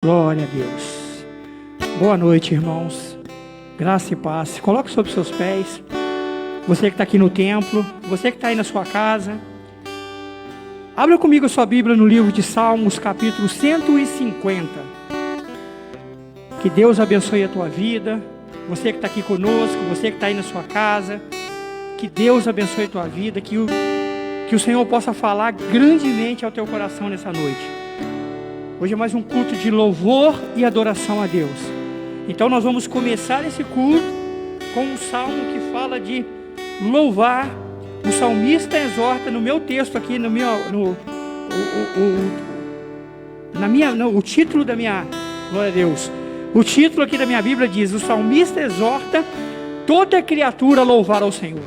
Glória a Deus. Boa noite, irmãos. Graça e paz. Coloque sobre seus pés. Você que está aqui no templo, você que está aí na sua casa. Abra comigo a sua Bíblia no livro de Salmos, capítulo 150. Que Deus abençoe a tua vida. Você que está aqui conosco, você que está aí na sua casa. Que Deus abençoe a tua vida. Que o Senhor possa falar grandemente ao teu coração nessa noite. Hoje é mais um culto de louvor e adoração a Deus. Então nós vamos começar esse culto com um salmo que fala de louvar. O salmista exorta no meu texto aqui, o título da minha, glória a Deus. O título aqui da minha Bíblia diz: o salmista exorta toda criatura a louvar ao Senhor.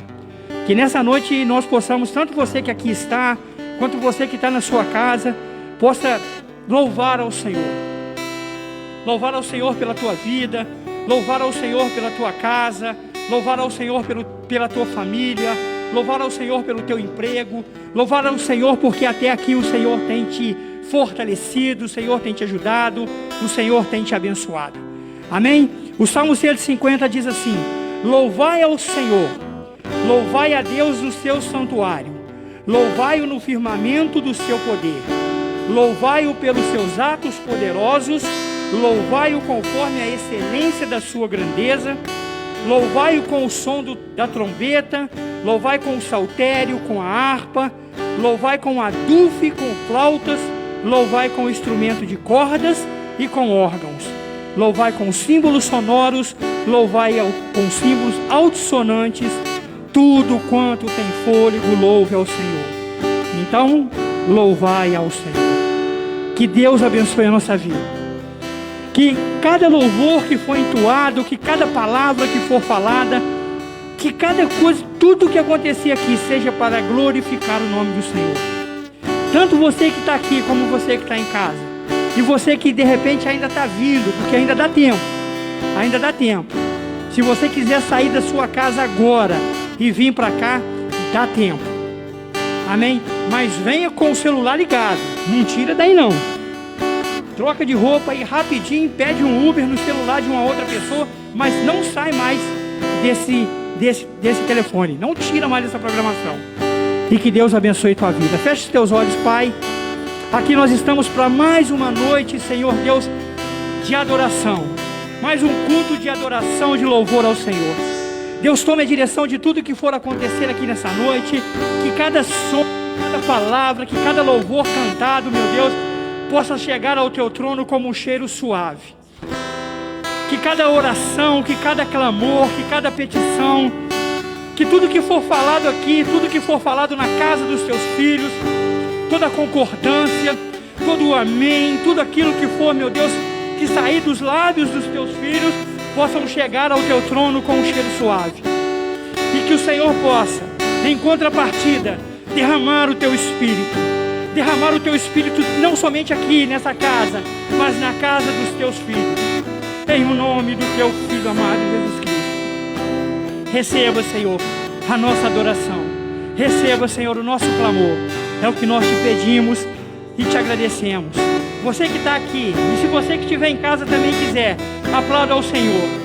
Que nessa noite nós possamos, tanto você que aqui está, quanto você que está na sua casa, possa louvar ao Senhor. Louvar ao Senhor pela tua vida, louvar ao Senhor pela tua casa, louvar ao Senhor pela tua família, louvar ao Senhor pelo teu emprego, louvar ao Senhor porque até aqui o Senhor tem te fortalecido, o Senhor tem te ajudado, o Senhor tem te abençoado. Amém? O Salmo 150 diz assim: louvai ao Senhor, louvai a Deus no seu santuário, louvai-o no firmamento do seu poder, louvai-o pelos seus atos poderosos, louvai-o conforme a excelência da sua grandeza, louvai-o com o som da trombeta, louvai com o saltério, com a harpa, louvai com adufe, com flautas, louvai com instrumento de cordas e com órgãos, louvai com símbolos sonoros, louvai com símbolos altissonantes, tudo quanto tem fôlego, louve ao Senhor. Então, louvai ao Senhor. Que Deus abençoe a nossa vida. Que cada louvor que for entoado, que cada palavra que for falada, que cada coisa, tudo que acontecer aqui seja para glorificar o nome do Senhor. Tanto você que está aqui, como você que está em casa. E você que de repente ainda está vindo, porque ainda dá tempo. Ainda dá tempo. Se você quiser sair da sua casa agora e vir para cá, dá tempo. Amém? Mas venha com o celular ligado. Não tira daí não. Troca de roupa e rapidinho pede um Uber no celular de uma outra pessoa, mas não sai mais desse telefone. Não tira mais dessa programação. E que Deus abençoe tua vida. Feche os teus olhos, Pai. Aqui nós estamos para mais uma noite, Senhor Deus, de adoração. Mais um culto de adoração, de louvor ao Senhor. Deus, tome a direção de tudo que for acontecer aqui nessa noite. Que cada som, cada palavra, que cada louvor cantado, meu Deus, possa chegar ao teu trono como um cheiro suave. Que cada oração, que cada clamor, que cada petição, que tudo que for falado aqui, tudo que for falado na casa dos teus filhos, toda a concordância, todo o amém, tudo aquilo que for, meu Deus, que sair dos lábios dos teus filhos, possam chegar ao teu trono com um cheiro suave. E que o Senhor possa, em contrapartida, derramar o teu Espírito. Derramar o teu Espírito não somente aqui nessa casa, mas na casa dos teus filhos. Em o nome do teu Filho amado Jesus Cristo. Receba, Senhor, a nossa adoração. Receba, Senhor, o nosso clamor. É o que nós te pedimos e te agradecemos. Você que está aqui, e se você que estiver em casa também quiser, aplauda ao Senhor.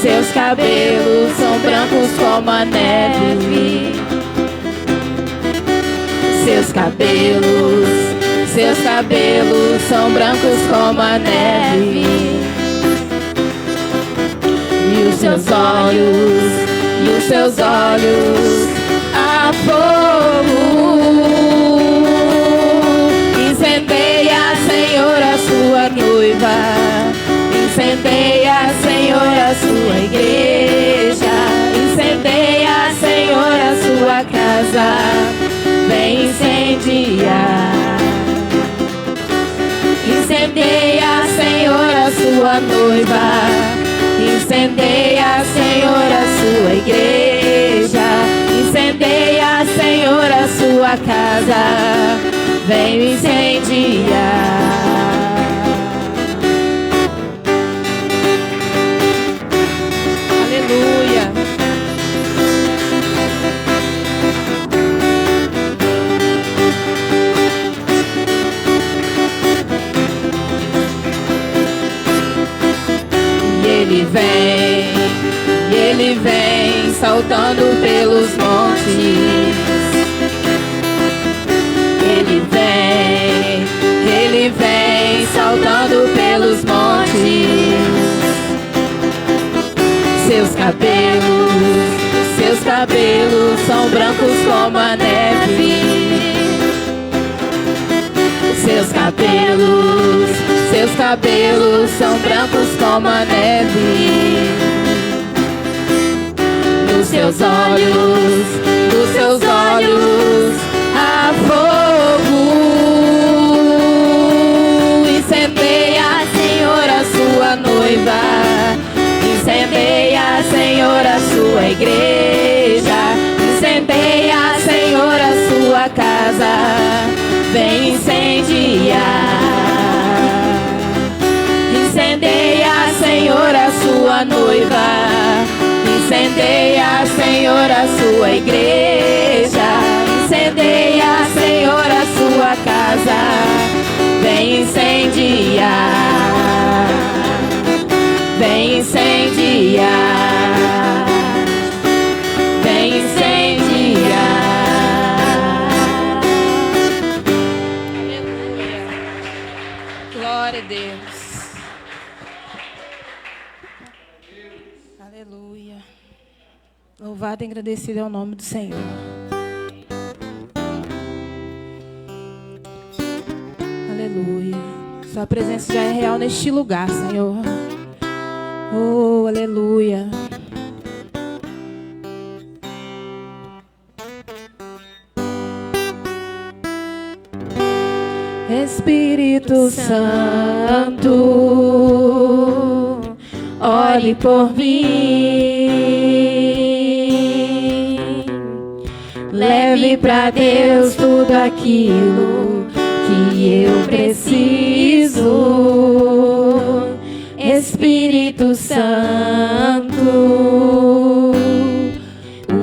Seus cabelos são brancos como a neve. Seus cabelos são brancos como a neve. E os seus olhos a fogo. Incendeia, Senhor, a sua noiva. Incendeia, Senhor, a sua igreja. Incendeia, Senhor, a sua casa. Vem incendiar. Incendeia, Senhor, a sua noiva. Incendeia, Senhor, a sua igreja. Incendeia, Senhor, a sua casa. Vem incendiar. Aleluia. E ele vem saltando pelos montes. Ele vem saltando pelos montes. Seus cabelos são brancos como a neve. Seus cabelos são brancos como a neve. Dos seus olhos a fogo. Incendeia, Senhor, a sua noiva. Incendeia, Senhor, a sua igreja. Incendeia, Senhor, a sua casa. Vem incendiar. Incendeia, Senhor, a sua noiva. Incendeia, Senhor, a sua igreja. Incendeia, Senhor, a sua casa. Vem incendiar. Vem incendiar. Vem incendiar. Aleluia. Glória a Deus. Aleluia. Louvado e agradecido é o nome do Senhor. Aleluia. Sua presença já é real neste lugar, Senhor. Oh, aleluia. Espírito Santo, olhe por mim. Leve para Deus tudo aquilo que eu preciso. Espírito Santo,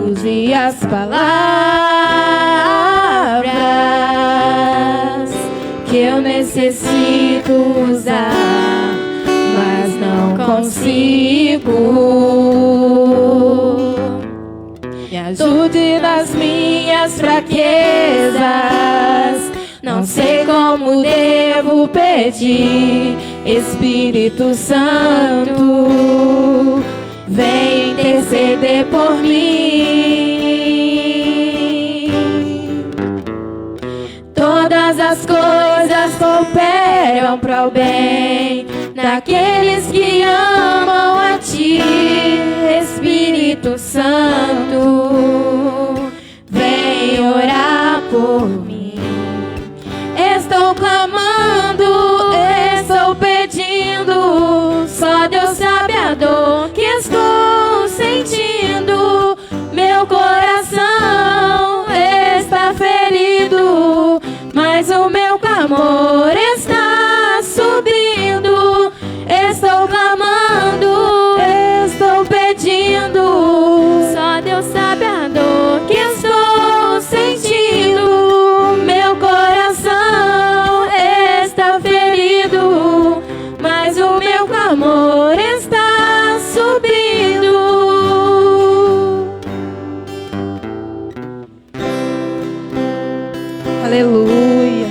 use as palavras que eu necessito usar, mas não consigo. Me ajude nas minhas fraquezas, não sei como devo pedir. Espírito Santo, vem interceder por mim. Todas as coisas cooperam para o bem daqueles que amam a Ti. Espírito Santo, vem orar por mim. Estou clamando, estou pedindo, só Deus sabe a dor que estou sentindo. Meu coração está ferido, mas o meu clamor está subindo. Estou clamando, estou pedindo, só Deus sabe a dor que estou sentindo. Meu coração está Aleluia.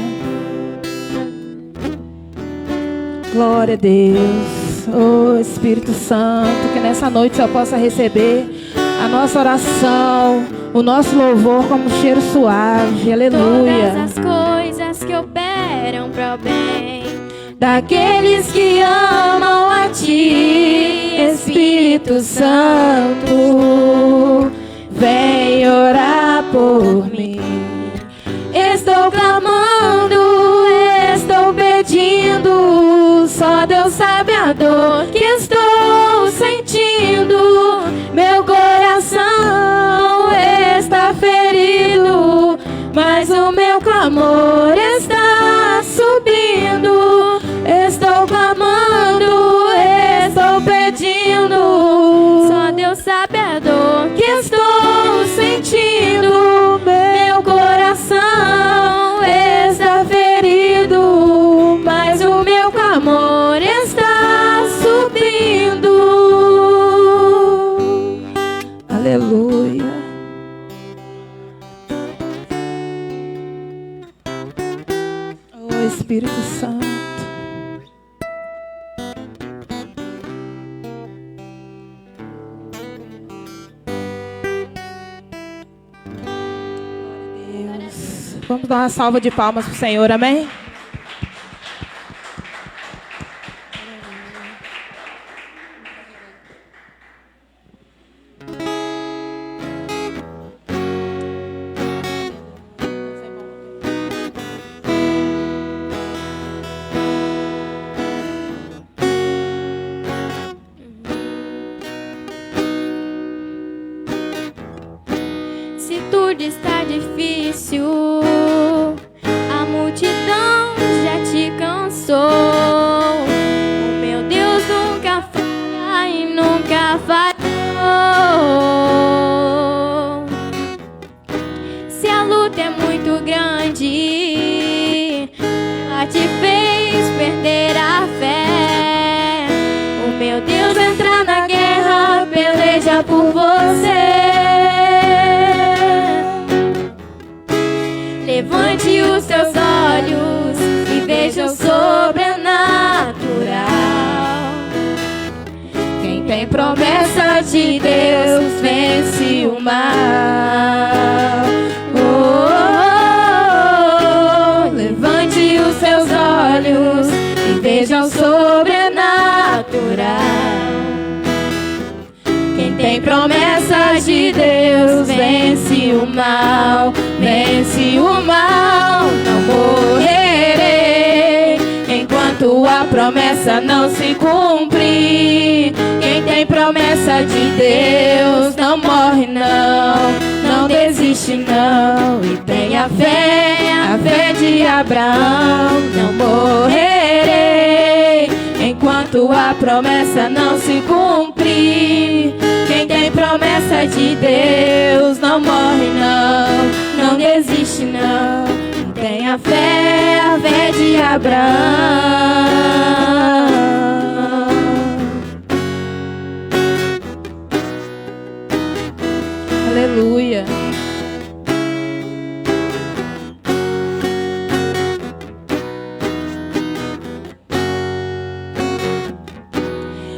Glória a Deus. Oh Espírito Santo, que nessa noite eu possa receber a nossa oração, o nosso louvor como cheiro suave. Aleluia. Todas as coisas que operam pro bem Daqueles que amam a Ti, Espírito Santo, vem orar por mim. Estou clamando, estou pedindo, só Deus sabe a dor que estou sentindo. Meu coração está ferido, mas o meu clamor está subindo. Estou clamando, estou pedindo, só Deus sabe a dor que estou sentindo. Meu coração está ferido, mas o meu clamor está subindo. Aleluia. Oh Espírito Santo. Vamos dar uma salva de palmas para o Senhor, amém? Se tudo está difícil, a multidão já te cansou. O meu Deus nunca falha e nunca falhou. Se a luta é muito grande, ela te fez perder a fé. O meu Deus entra na guerra, peleja por você. Levante os seus olhos e veja o sobrenatural. Quem tem promessa de Deus vence o mal. Oh, levante os seus olhos e veja o sobrenatural. Quem tem promessa de Deus vence o mal. Vence o mal, não morrerei enquanto a promessa não se cumprir. Quem tem promessa de Deus não morre não, não desiste não. E tem a fé de Abraão. Não morrerei enquanto a promessa não se cumprir. Quem tem promessa de Deus não morre não, não desiste não. Tem a fé de Abraão. Aleluia.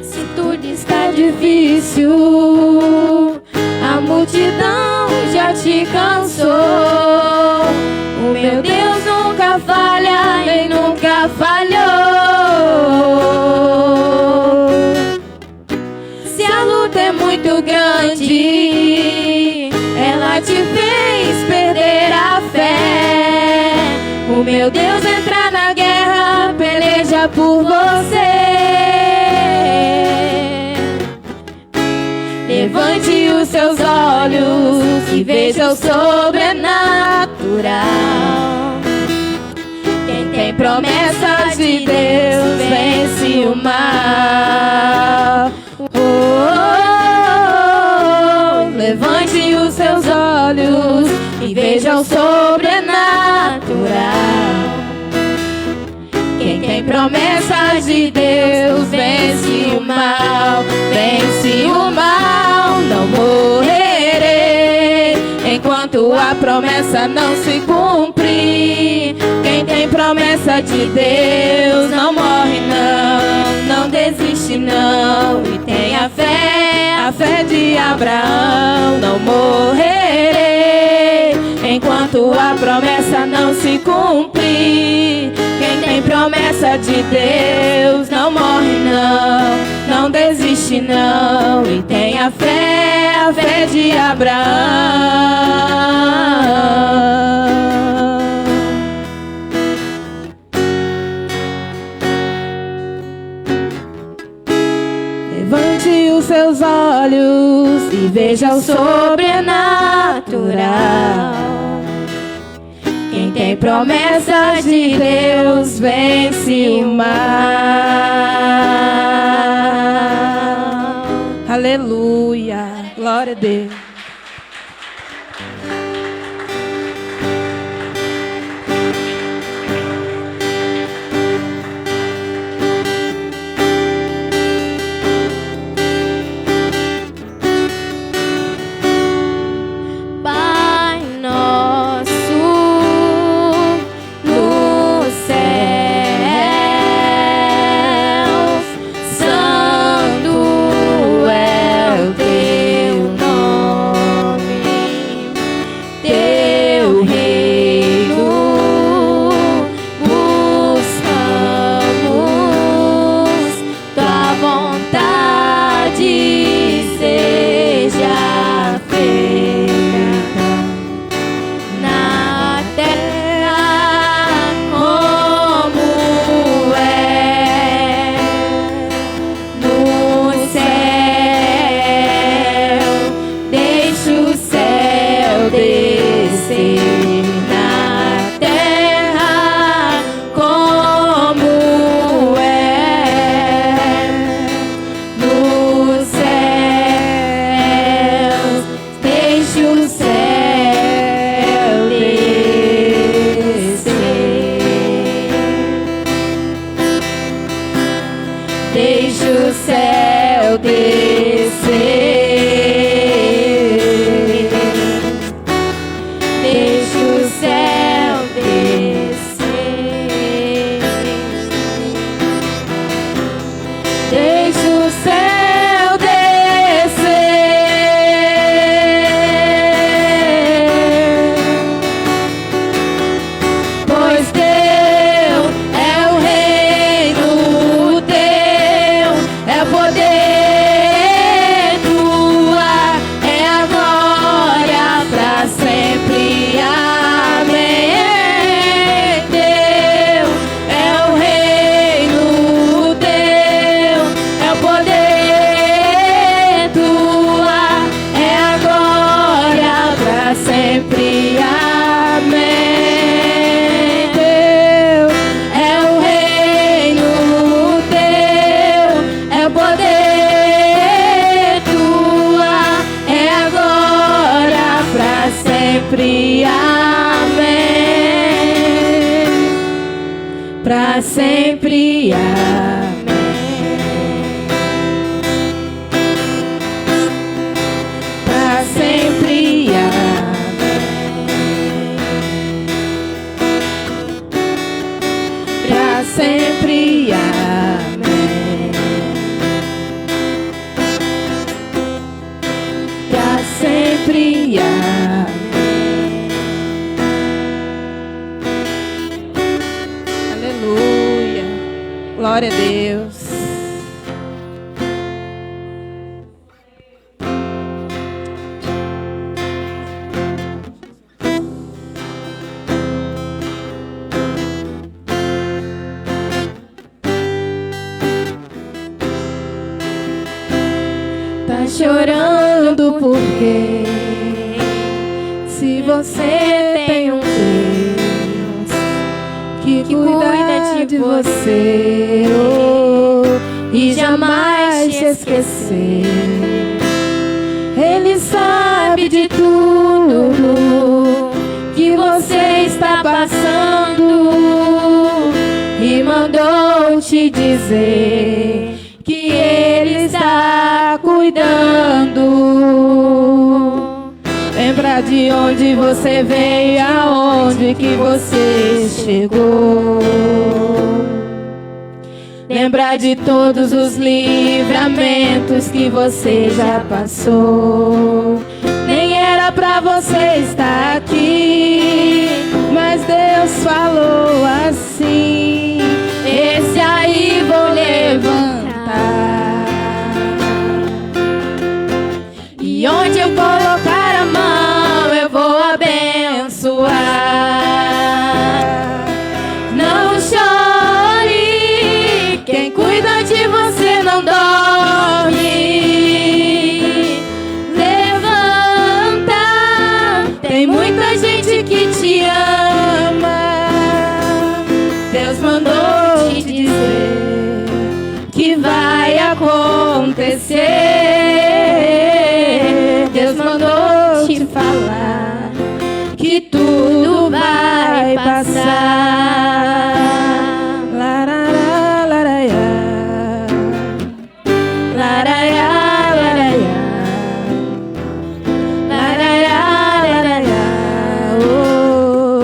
Se tudo está difícil, a multidão já te cansou. O meu Deus nunca falha e nunca falhou. Se a luta é muito grande, ela te fez perder a fé. O meu Deus entra na guerra, peleja por você. Levante os seus olhos e veja o sobrenatural. Quem tem promessa de Deus vence o mal. Oh, levante os seus olhos e veja o sobrenatural. Quem tem promessa de Deus vence o mal. Vence o mal, não morrerei enquanto a promessa não se cumprir. promessa de Deus não morre não, não desiste não. E tenha fé, a fé de Abraão, não morrerei enquanto a promessa não se cumprir. Quem tem promessa de Deus não morre não, não desiste não. E tenha fé, a fé de Abraão. Levante os seus olhos e veja o sobrenatural. Quem tem promessas de Deus vence o mal. Aleluia, glória a Deus. Pra sempre, amém. Pra sempre, amém. Pra sempre, amém. Pra sempre, amém. Glória a Deus. Tá chorando porque se você tem um Deus que cuida de você, e jamais te esquecer. Ele sabe de tudo que você está passando e mandou te dizer que Ele está cuidando. Lembra de onde você veio, aonde que você chegou. Lembrar de todos os livramentos que você já passou. Nem era pra você estar aqui, mas Deus falou assim: esse aí vou levantar. E onde eu colocar a mão eu vou abençoar. Não chore, quem cuida de você não dorme. Levanta, tem muita gente que te ama. Deus mandou te dizer que vai acontecer. Deus mandou te falar que tudo vai passar. Larará, laraiá. Laraiá, laraiá. Laraiá, laraiá. Oh,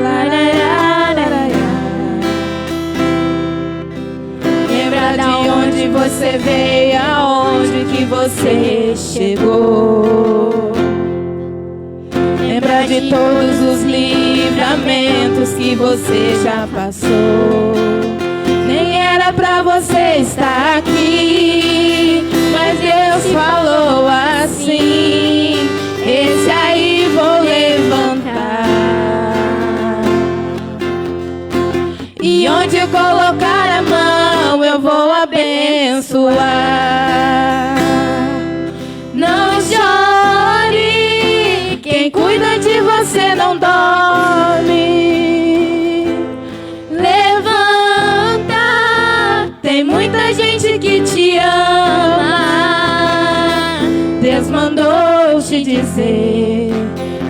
laraiá, laraiá. Lembra de onde você veio, aonde que você chegou. Lembra de todos os livramentos que você já passou. Nem era pra você estar aqui, mas Deus falou assim: esse aí vou levantar. E onde eu colocar a mão eu vou abençoar. Não chore, quem cuida de você não dorme. Levanta, tem muita gente que te ama. Deus mandou te dizer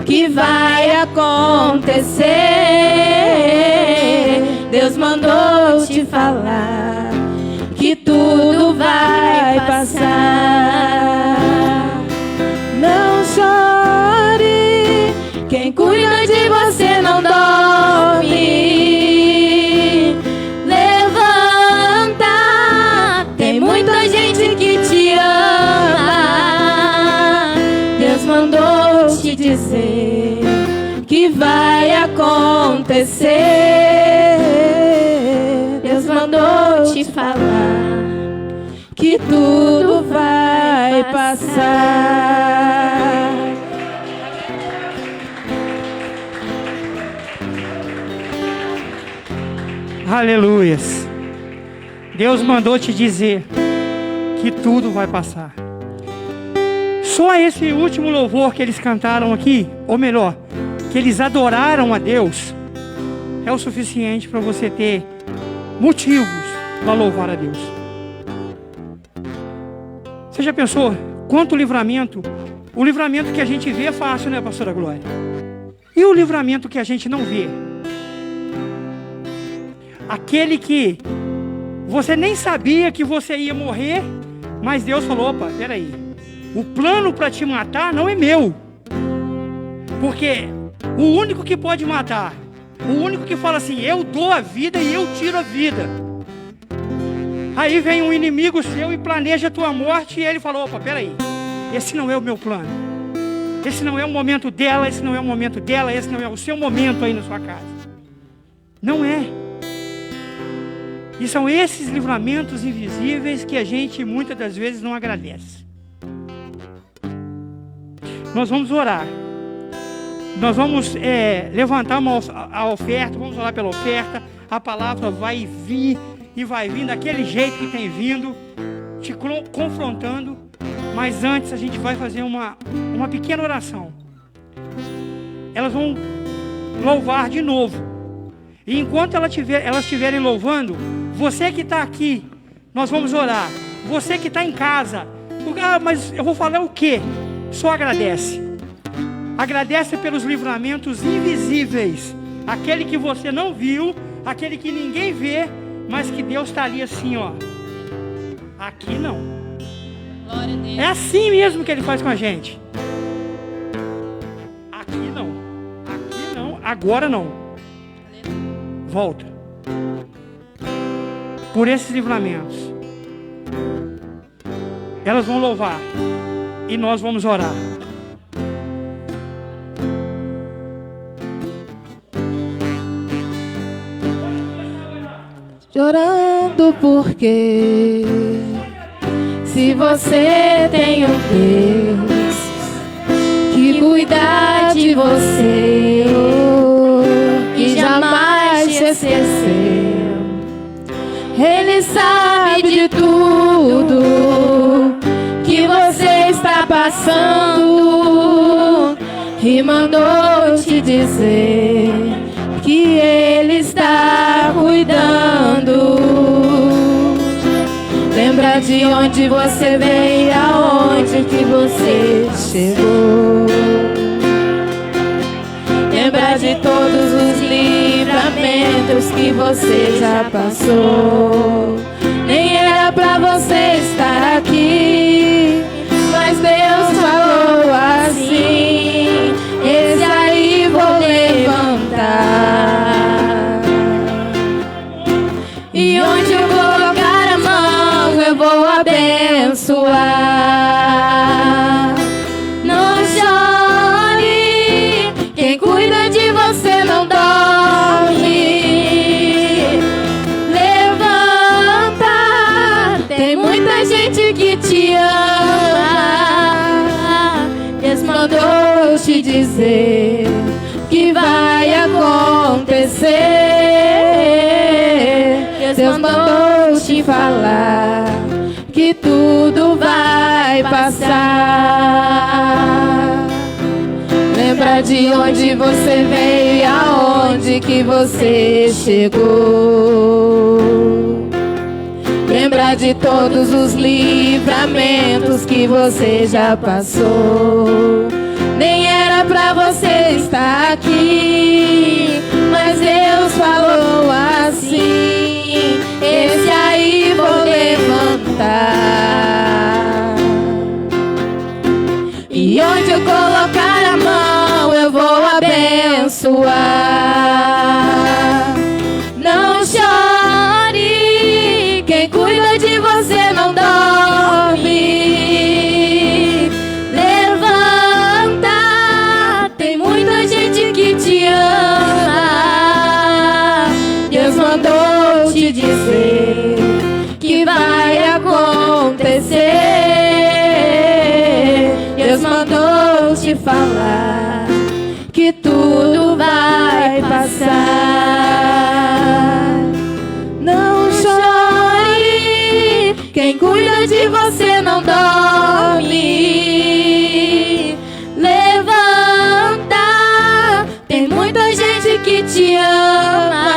que vai acontecer. Deus mandou te falar que tudo vai passar. Não chore, quem cuida de você não dorme. Levanta, tem muita gente que te ama. Deus mandou te dizer que vai acontecer. Deus mandou te falar que tudo vai passar. Aleluias. Deus mandou te dizer que tudo vai passar. Só esse último louvor que eles cantaram aqui, ou melhor, que eles adoraram a Deus, é o suficiente para você ter motivos para louvar a Deus. Você já pensou quanto livramento? O livramento que a gente vê é fácil, né, pastora Glória? E o livramento que a gente não vê? Aquele que você nem sabia que você ia morrer, mas Deus falou: opa, peraí, o plano para te matar não é meu. Porque o único que pode matar, o único que fala assim: eu dou a vida e eu tiro a vida. Aí vem um inimigo seu e planeja a tua morte, e ele falou: opa, peraí, esse não é o meu plano. Esse não é o momento dela, esse não é o momento dela, esse não é o seu momento aí na sua casa. Não é. E são esses livramentos invisíveis que a gente muitas das vezes não agradece. Nós vamos orar. Nós vamos levantar a oferta, vamos orar pela oferta. A palavra vai vir e vai vir daquele jeito que tem vindo, te confrontando. Mas antes a gente vai fazer uma pequena oração. Elas vão louvar de novo. E enquanto elas estiverem louvando, você que está aqui, nós vamos orar. Você que está em casa, mas eu vou falar o quê? Só agradece. Agradece pelos livramentos invisíveis. Aquele que você não viu, aquele que ninguém vê, mas que Deus está ali assim, ó. Aqui não. Glória a Deus. É assim mesmo que Ele faz com a gente. Aqui Agora não. Volta. Por esses livramentos. Elas vão louvar. E nós vamos orar. Chorando porque se você tem um Deus que cuida de você, que jamais te esqueceu, Ele sabe de tudo que você está passando e mandou te dizer que Ele está cuidando. Lembra de onde você veio e aonde que você chegou. Lembra de todos os livramentos que você já passou. Nem era pra você estar aqui, mas Deus falou assim: esse aí vou levantar. E onde eu colocar a mão eu vou abençoar. Não chore, quem cuida de você não dorme. Levanta, tem muita gente que te ama. Deus mandou te dizer que vai acontecer. Deus mandou te falar que tudo vai passar. Lembra de onde você veio e aonde que você chegou. Lembra de todos os livramentos que você já passou. Nem era pra você estar aqui, mas Deus falou assim: esse aí vou levantar. E onde eu colocar a mão eu vou abençoar. Não chore, quem cuida de você não dorme. Levanta, tem muita gente que te ama. Deus mandou te dizer que vai acontecer. Deus mandou te falar que tudo vai passar. Não chore, quem cuida de você não dorme. Levanta, tem muita gente que te ama.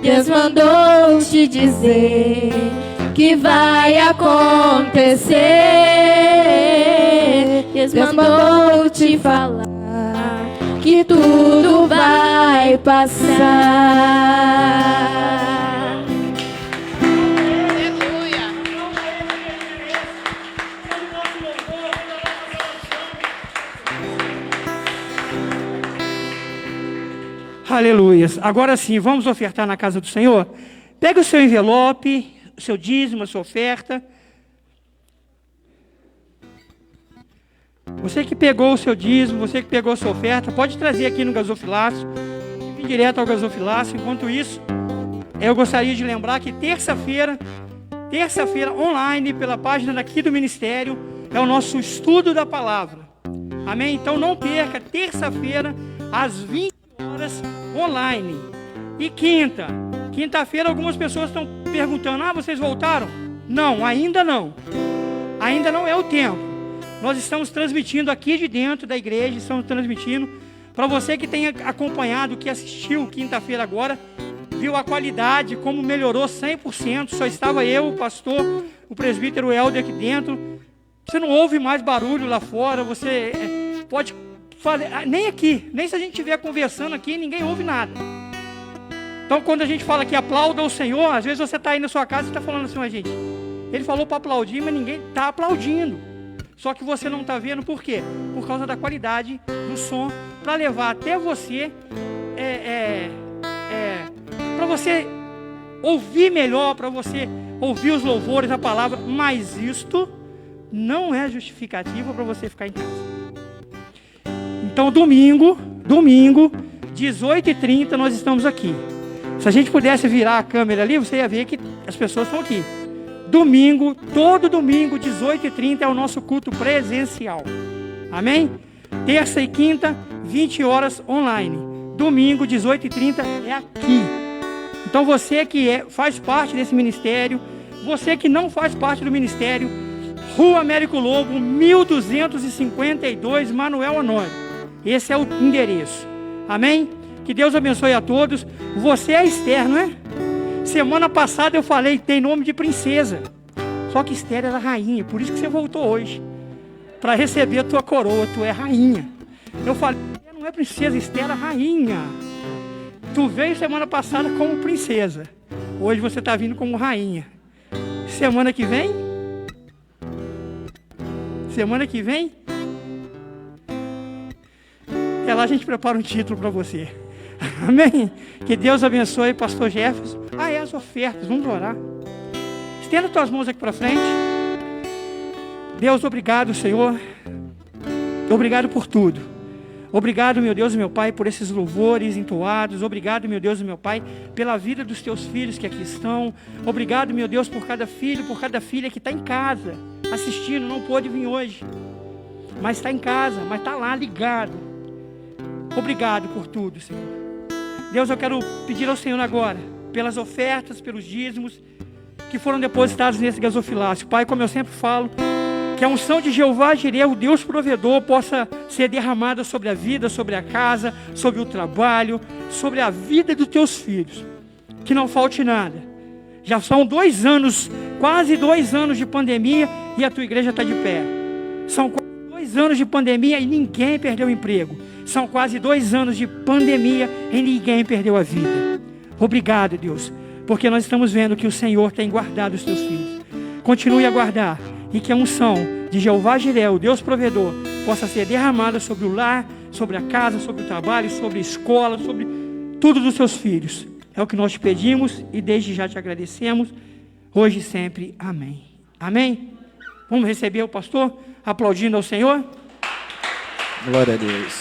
Deus mandou te dizer que vai acontecer. Deus mandou te falar que tudo vai passar. Aleluia. Aleluia. Agora sim, vamos ofertar na casa do Senhor? Pega o seu envelope, o seu dízimo, a sua oferta. Você que pegou o seu dízimo, você que pegou a sua oferta, pode trazer aqui no gasofilácio, vir direto ao gasofilácio. Enquanto isso, eu gostaria de lembrar que terça-feira online, pela página daqui do Ministério, é o nosso estudo da palavra. Amém? Então não perca, terça-feira, às 20 horas, online. E quinta-feira, algumas pessoas estão perguntando: vocês voltaram? Não, ainda não. Ainda não é o tempo. Nós estamos transmitindo aqui de dentro da igreja, estamos transmitindo. Para você que tem acompanhado, que assistiu quinta-feira agora, viu a qualidade, como melhorou 100%. Só estava eu, o pastor, o presbítero Helder aqui dentro. Você não ouve mais barulho lá fora, você pode falar, nem aqui, nem se a gente estiver conversando aqui, ninguém ouve nada. Então quando a gente fala que aplauda o Senhor, às vezes você está aí na sua casa e está falando assim: gente, ele falou para aplaudir, mas ninguém está aplaudindo. Só que você não está vendo, por quê? Por causa da qualidade do som para levar até você, para você ouvir melhor, para você ouvir os louvores, a palavra, mas isto não é justificativa para você ficar em casa. Então domingo, 18h30 nós estamos aqui. Se a gente pudesse virar a câmera ali, você ia ver que as pessoas estão aqui. Domingo, todo domingo, 18h30 é o nosso culto presencial. Amém? Terça e quinta, 20 horas online. Domingo, 18h30 é aqui. Então você que faz parte desse ministério, você que não faz parte do ministério, Rua Américo Lobo, 1252, Manuel Honório. Esse é o endereço. Amém? Que Deus abençoe a todos. Você é Esther, não é? Semana passada eu falei, tem nome de princesa. Só que Esther era rainha, por isso que você voltou hoje. Para receber a tua coroa, tu é rainha. Eu falei, não é princesa, Esther é rainha. Tu veio semana passada como princesa. Hoje você está vindo como rainha. Semana que vem? Até lá a gente prepara um título para você. Amém? Que Deus abençoe, pastor Jefferson. As ofertas, vamos orar. Estenda tuas mãos aqui para frente. Deus, obrigado, Senhor. Obrigado por tudo. Obrigado, meu Deus e meu Pai, por esses louvores entoados. Obrigado, meu Deus e meu Pai, pela vida dos teus filhos que aqui estão. Obrigado, meu Deus, por cada filho, por cada filha que está em casa, assistindo, não pôde vir hoje, mas está em casa, mas está lá ligado. Obrigado por tudo, Senhor. Deus, eu quero pedir ao Senhor agora, pelas ofertas, pelos dízimos que foram depositados nesse gasofilácio. Pai, como eu sempre falo, que a unção de Jeová Jireh, o Deus provedor, possa ser derramada sobre a vida, sobre a casa, sobre o trabalho, sobre a vida dos teus filhos. Que não falte nada. Já são 2 anos, quase 2 anos de pandemia e a tua igreja está de pé. São quase 2 anos de pandemia e ninguém perdeu o emprego. São quase 2 anos de pandemia e ninguém perdeu a vida. Obrigado, Deus, porque nós estamos vendo que o Senhor tem guardado os teus filhos. Continue a guardar. E que a unção de Jeová Jireh, o Deus provedor, possa ser derramada sobre o lar, sobre a casa, sobre o trabalho, sobre a escola, sobre tudo dos seus filhos. É o que nós te pedimos e desde já te agradecemos, hoje e sempre. Amém. Amém? Vamos receber o pastor aplaudindo ao Senhor? Glória a Deus.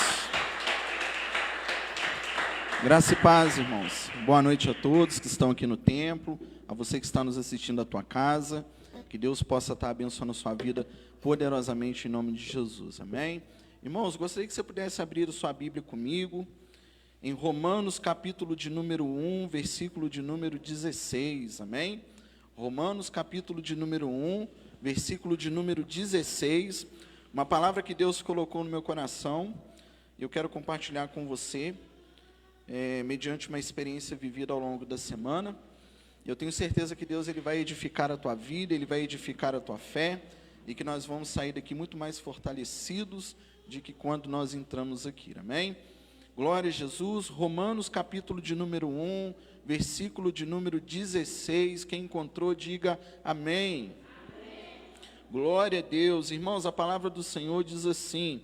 Graça e paz, irmãos. Boa noite a todos que estão aqui no templo, a você que está nos assistindo da tua casa. Que Deus possa estar abençoando a sua vida poderosamente em nome de Jesus. Amém? Irmãos, gostaria que você pudesse abrir a sua Bíblia comigo em Romanos capítulo de número 1, versículo de número 16. Amém? Romanos capítulo de número 1, versículo de número 16. Uma palavra que Deus colocou no meu coração. Eu quero compartilhar com você, mediante uma experiência vivida ao longo da semana. Eu tenho certeza que Deus ele vai edificar a tua vida, Ele vai edificar a tua fé, e que nós vamos sair daqui muito mais fortalecidos de que quando nós entramos aqui, amém? Glória a Jesus. Romanos capítulo de número 1, versículo de número 16, quem encontrou diga amém. Glória a Deus. Irmãos, a palavra do Senhor diz assim: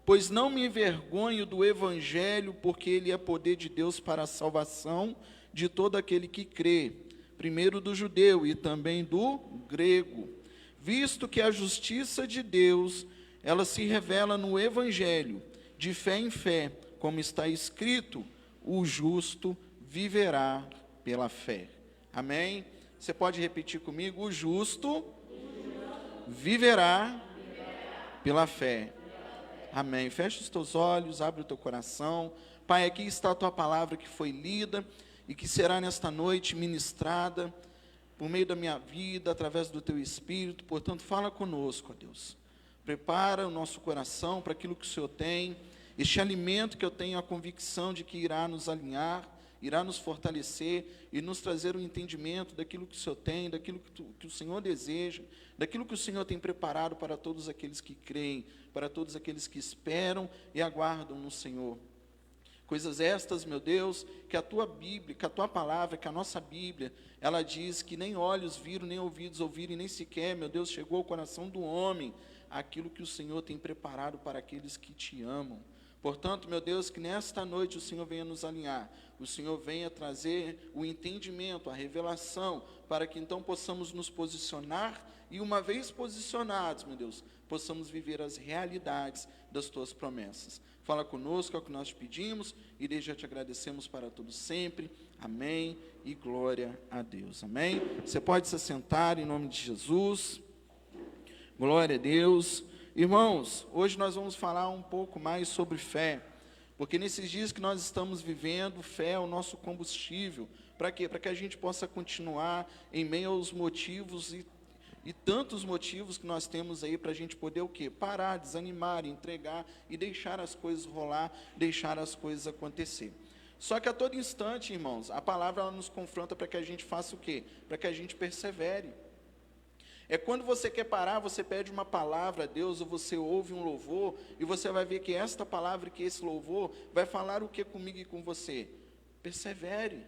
pois não me envergonho do evangelho, porque ele é poder de Deus para a salvação de todo aquele que crê, primeiro do judeu e também do grego, visto que a justiça de Deus, ela se revela no evangelho, de fé em fé, como está escrito, o justo viverá pela fé. Amém? Você pode repetir comigo? O justo viverá pela fé. Amém. Fecha os teus olhos, abre o teu coração. Pai, aqui está a tua palavra que foi lida e que será nesta noite ministrada por meio da minha vida, através do teu Espírito. Portanto, fala conosco, ó Deus. Prepara o nosso coração para aquilo que o Senhor tem, este alimento que eu tenho a convicção de que irá nos alinhar, irá nos fortalecer e nos trazer um entendimento daquilo que o Senhor tem, daquilo que o Senhor deseja, daquilo que o Senhor tem preparado para todos aqueles que creem, para todos aqueles que esperam e aguardam no Senhor. Coisas estas, meu Deus, que a tua Bíblia, que a tua palavra, que a nossa Bíblia, ela diz que nem olhos viram, nem ouvidos ouviram, e nem sequer, meu Deus, chegou ao coração do homem aquilo que o Senhor tem preparado para aqueles que te amam. Portanto, meu Deus, que nesta noite o Senhor venha nos alinhar, o Senhor venha trazer o entendimento, a revelação, para que então possamos nos posicionar e, uma vez posicionados, meu Deus, possamos viver as realidades das Tuas promessas. Fala conosco, é o que nós te pedimos, e desde já te agradecemos para tudo sempre. Amém e glória a Deus. Amém? Você pode se assentar em nome de Jesus. Glória a Deus. Irmãos, hoje nós vamos falar um pouco mais sobre fé, porque nesses dias que nós estamos vivendo, fé é o nosso combustível. Para quê? Para que a gente possa continuar em meio aos motivos e tantos motivos que nós temos aí para a gente poder o quê? Parar, desanimar, entregar e deixar as coisas rolar, deixar as coisas acontecer. Só que a todo instante, irmãos, a palavra ela nos confronta para que a gente faça o quê? Para que a gente persevere. É quando você quer parar, você pede uma palavra a Deus, ou você ouve um louvor, e você vai ver que esta palavra, que esse louvor, vai falar o que comigo e com você? Persevere,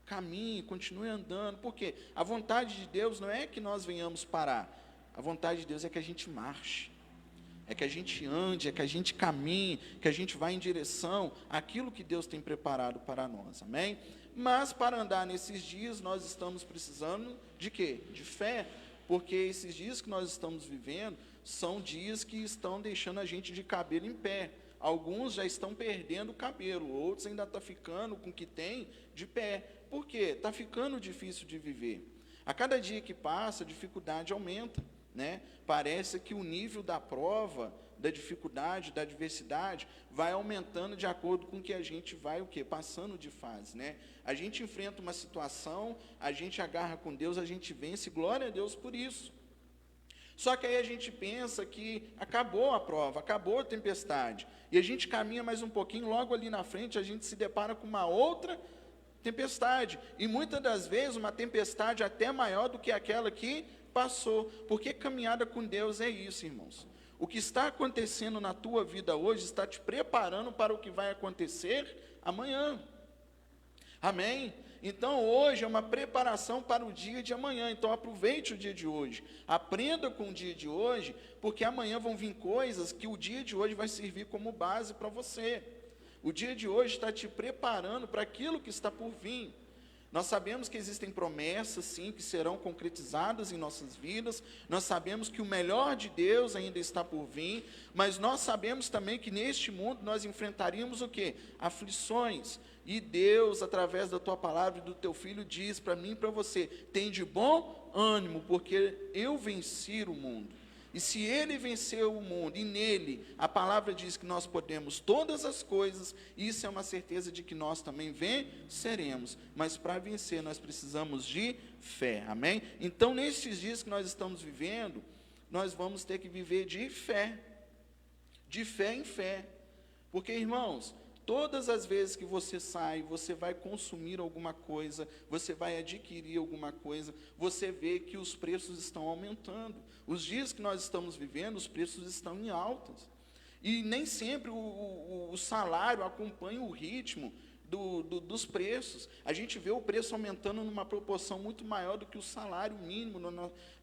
caminhe, continue andando. Por quê? A vontade de Deus não é que nós venhamos parar. A vontade de Deus é que a gente marche, é que a gente ande, é que a gente caminhe, que a gente vá em direção àquilo que Deus tem preparado para nós, amém? Mas para andar nesses dias, nós estamos precisando de quê? De fé. Porque esses dias que nós estamos vivendo são dias que estão deixando a gente de cabelo em pé. Alguns já estão perdendo o cabelo, outros ainda estão ficando com o que tem de pé. Por quê? Está ficando difícil de viver. A cada dia que passa, a dificuldade aumenta, né? Parece que o nível da prova, da dificuldade, da adversidade, vai aumentando de acordo com que a gente vai o quê? Passando de fase, né? A gente enfrenta uma situação, a gente agarra com Deus, a gente vence, glória a Deus por isso. Só que aí a gente pensa que acabou a prova, acabou a tempestade, e a gente caminha mais um pouquinho, logo ali na frente a gente se depara com uma outra tempestade, e muitas das vezes uma tempestade até maior do que aquela que passou, porque caminhada com Deus é isso, irmãos. O que está acontecendo na tua vida hoje está te preparando para o que vai acontecer amanhã. Amém? Então hoje é uma preparação para o dia de amanhã. Então aproveite o dia de hoje. Aprenda com o dia de hoje, porque amanhã vão vir coisas que o dia de hoje vai servir como base para você. O dia de hoje está te preparando para aquilo que está por vir. Nós sabemos que existem promessas, sim, que serão concretizadas em nossas vidas. Nós sabemos que o melhor de Deus ainda está por vir. Mas nós sabemos também que neste mundo nós enfrentaríamos o quê? Aflições. E Deus, através da tua palavra e do teu Filho, diz para mim e para você: tem de bom ânimo, porque eu venci o mundo. E se Ele venceu o mundo, e nele, a palavra diz que nós podemos todas as coisas, isso é uma certeza de que nós também venceremos. Mas para vencer, nós precisamos de fé, amém? Então, nesses dias que nós estamos vivendo, nós vamos ter que viver de fé em fé. Porque, irmãos, todas as vezes que você sai, você vai consumir alguma coisa, você vai adquirir alguma coisa, você vê que os preços estão aumentando. Os dias que nós estamos vivendo, os preços estão em altas. E nem sempre o salário acompanha o ritmo dos preços. A gente vê o preço aumentando numa proporção muito maior do que o salário mínimo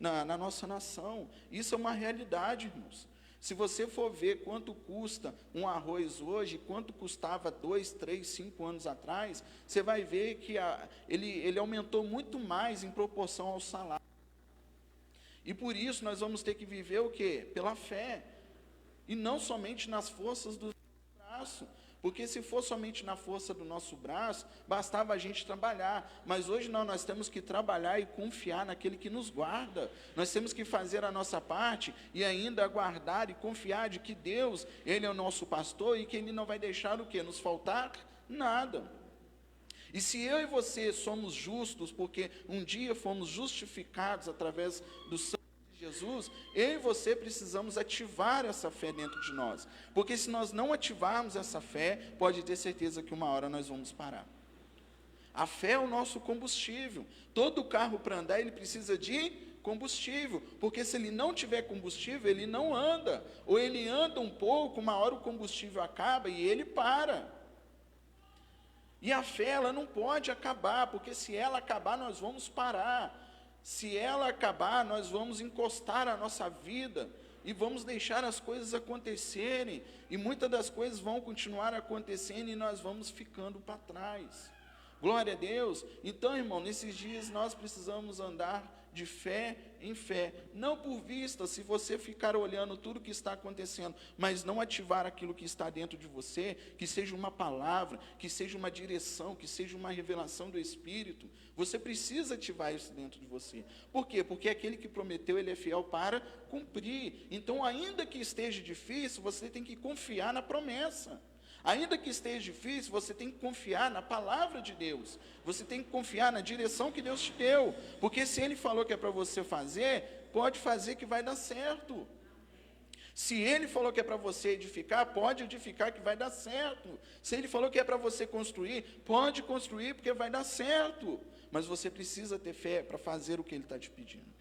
na nossa nação. Isso é uma realidade, irmãos. Se você for ver quanto custa um arroz hoje, quanto custava 2, 3, 5 anos atrás, você vai ver que ele aumentou muito mais em proporção ao salário. E por isso nós vamos ter que viver o quê? Pela fé. E não somente nas forças do braço. Porque se for somente na força do nosso braço, bastava a gente trabalhar. Mas hoje não, nós temos que trabalhar e confiar naquele que nos guarda. Nós temos que fazer a nossa parte e ainda aguardar e confiar de que Deus, Ele é o nosso pastor e que Ele não vai deixar o quê? Nos faltar nada. E se eu e você somos justos, porque um dia fomos justificados através do sangue de Jesus, eu e você precisamos ativar essa fé dentro de nós. Porque se nós não ativarmos essa fé, pode ter certeza que uma hora nós vamos parar. A fé é o nosso combustível. Todo carro para andar, ele precisa de combustível. Porque se ele não tiver combustível, ele não anda. Ou ele anda um pouco, uma hora o combustível acaba e ele para. E a fé, ela não pode acabar, porque se ela acabar, nós vamos parar. Se ela acabar, nós vamos encostar a nossa vida e vamos deixar as coisas acontecerem, e muitas das coisas vão continuar acontecendo e nós vamos ficando para trás. Glória a Deus. Então, irmão, nesses dias nós precisamos andar de fé em fé, não por vista, se você ficar olhando tudo que está acontecendo, mas não ativar aquilo que está dentro de você, que seja uma palavra, que seja uma direção, que seja uma revelação do Espírito, você precisa ativar isso dentro de você. Por quê? Porque aquele que prometeu, ele é fiel para cumprir. Então, ainda que esteja difícil, você tem que confiar na promessa. Ainda que esteja difícil, você tem que confiar na palavra de Deus. Você tem que confiar na direção que Deus te deu. Porque se Ele falou que é para você fazer, pode fazer que vai dar certo. Se Ele falou que é para você edificar, pode edificar que vai dar certo. Se Ele falou que é para você construir, pode construir porque vai dar certo. Mas você precisa ter fé para fazer o que Ele está te pedindo.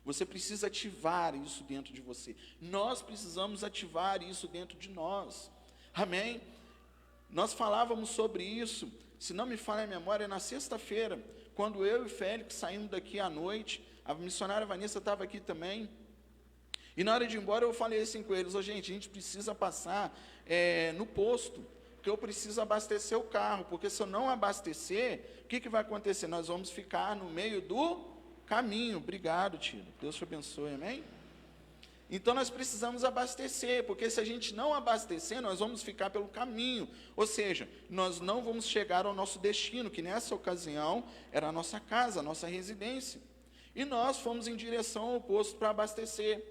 Você precisa ativar isso dentro de você. Nós precisamos ativar isso dentro de nós. Amém? Nós falávamos sobre isso, se não me falha a memória, na sexta-feira, quando eu e o Félix saímos daqui à noite, a missionária Vanessa estava aqui também, e na hora de ir embora eu falei assim com eles: gente, a gente precisa passar no posto, porque eu preciso abastecer o carro, porque se eu não abastecer, o que vai acontecer? Nós vamos ficar no meio do caminho. Obrigado, tio, Deus te abençoe, amém? Então nós precisamos abastecer, porque se a gente não abastecer, nós vamos ficar pelo caminho, ou seja, nós não vamos chegar ao nosso destino, que nessa ocasião era a nossa casa, a nossa residência, e nós fomos em direção ao posto para abastecer.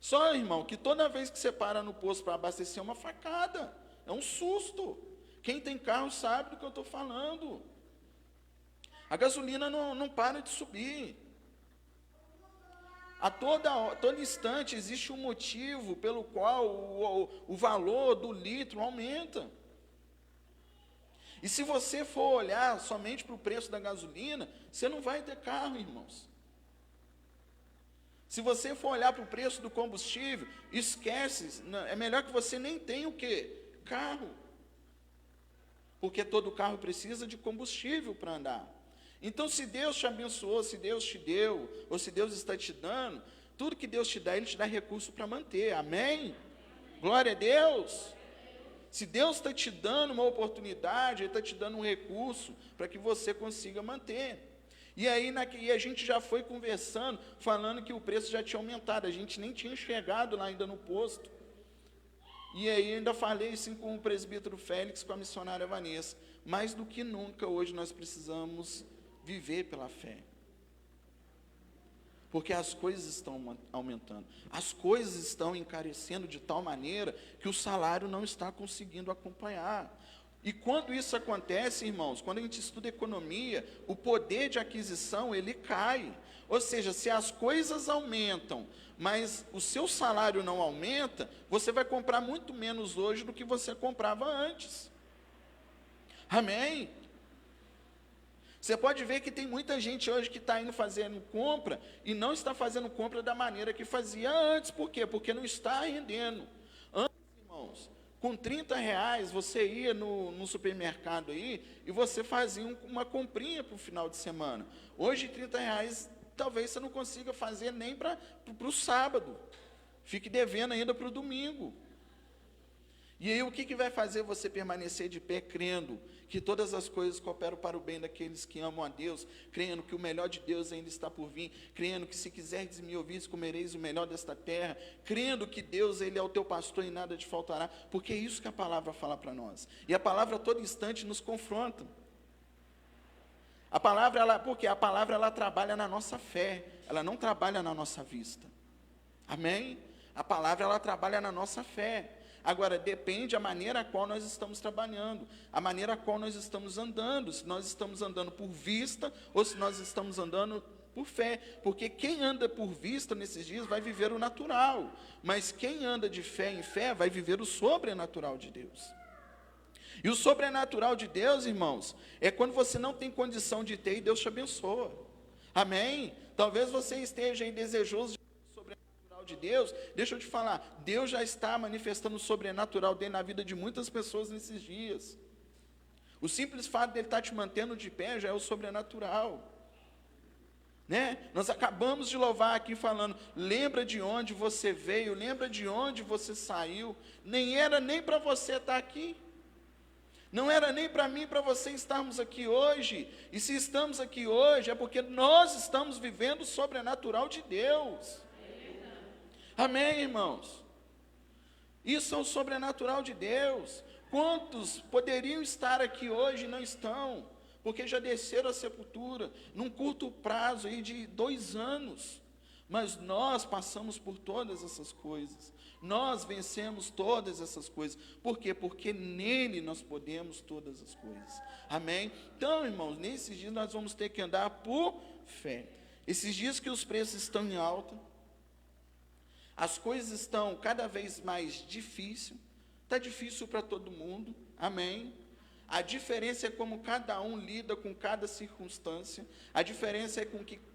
Só, irmão, que toda vez que você para no posto para abastecer é uma facada, é um susto. Quem tem carro sabe do que eu estou falando. A gasolina não para de subir. A todo instante existe um motivo pelo qual o valor do litro aumenta. E se você for olhar somente para o preço da gasolina, você não vai ter carro, irmãos. Se você for olhar para o preço do combustível, esquece, é melhor que você nem tenha o quê? Carro. Porque todo carro precisa de combustível para andar. Então, se Deus te abençoou, se Deus te deu, ou se Deus está te dando, tudo que Deus te dá, Ele te dá recurso para manter, amém? Glória a Deus! Se Deus está te dando uma oportunidade, Ele está te dando um recurso para que você consiga manter. E aí, a gente já foi conversando, falando que o preço já tinha aumentado, a gente nem tinha chegado lá ainda no posto. E aí, ainda falei assim com o presbítero Félix, com a missionária Vanessa, mais do que nunca, hoje nós precisamos viver pela fé, porque as coisas estão aumentando, as coisas estão encarecendo de tal maneira que o salário não está conseguindo acompanhar. E quando isso acontece, irmãos, quando a gente estuda economia, o poder de aquisição, ele cai. Ou seja, se as coisas aumentam, mas o seu salário não aumenta, você vai comprar muito menos hoje do que você comprava antes. Amém? Você pode ver que tem muita gente hoje que está indo fazendo compra e não está fazendo compra da maneira que fazia antes. Por quê? Porque não está rendendo. Antes, irmãos, com R$30 você ia no supermercado aí e você fazia uma comprinha para o final de semana. Hoje, R$30, talvez você não consiga fazer nem para o sábado. Fique devendo ainda para o domingo. E aí o que vai fazer você permanecer de pé, crendo que todas as coisas cooperam para o bem daqueles que amam a Deus, crendo que o melhor de Deus ainda está por vir, crendo que se quiserdes me ouvir, comereis o melhor desta terra, crendo que Deus, Ele é o teu pastor e nada te faltará, porque é isso que a palavra fala para nós. E a palavra a todo instante nos confronta. A palavra, porque a palavra ela trabalha na nossa fé, ela não trabalha na nossa vista. Amém? A palavra ela trabalha na nossa fé. Agora, depende a maneira a qual nós estamos trabalhando, a maneira a qual nós estamos andando, se nós estamos andando por vista ou se nós estamos andando por fé, porque quem anda por vista nesses dias vai viver o natural, mas quem anda de fé em fé vai viver o sobrenatural de Deus. E o sobrenatural de Deus, irmãos, é quando você não tem condição de ter e Deus te abençoa. Amém? Talvez você esteja aí desejoso de Deus, deixa eu te falar, Deus já está manifestando o sobrenatural dele na vida de muitas pessoas nesses dias. O simples fato dele estar te mantendo de pé já é o sobrenatural. né? Nós acabamos de louvar aqui falando, lembra de onde você veio, lembra de onde você saiu. Nem era nem para você estar aqui. Não era nem para mim, para você estarmos aqui hoje. E se estamos aqui hoje, é porque nós estamos vivendo o sobrenatural de Deus. Amém, irmãos? Isso é o sobrenatural de Deus. Quantos poderiam estar aqui hoje e não estão? Porque já desceram à sepultura, num curto prazo aí de 2 anos. Mas nós passamos por todas essas coisas. Nós vencemos todas essas coisas. Por quê? Porque nele nós podemos todas as coisas. Amém? Então, irmãos, nesses dias nós vamos ter que andar por fé. Esses dias que os preços estão em alta, as coisas estão cada vez mais difíceis. Está difícil para todo mundo. Amém? A diferença é como cada um lida com cada circunstância. A diferença é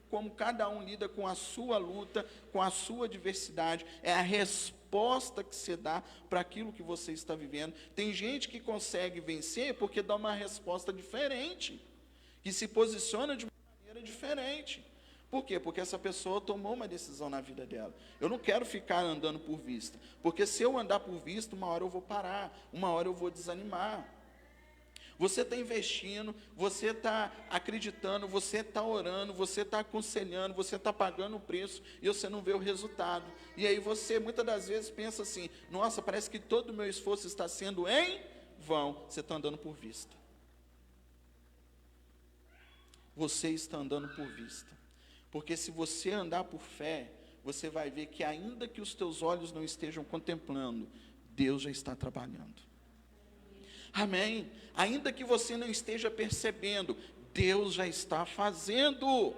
como cada um lida com a sua luta, com a sua adversidade. É a resposta que você dá para aquilo que você está vivendo. Tem gente que consegue vencer porque dá uma resposta diferente, que se posiciona de uma maneira diferente. Por quê? Porque essa pessoa tomou uma decisão na vida dela. Eu não quero ficar andando por vista, porque se eu andar por vista, uma hora eu vou parar, uma hora eu vou desanimar. Você está investindo, você está acreditando, você está orando, você está aconselhando, você está pagando o preço e você não vê o resultado. E aí você muitas das vezes pensa assim, nossa, parece que todo o meu esforço está sendo em vão. Você está andando por vista. Você está andando por vista. Porque se você andar por fé, você vai ver que ainda que os teus olhos não estejam contemplando, Deus já está trabalhando. Amém? Ainda que você não esteja percebendo, Deus já está fazendo.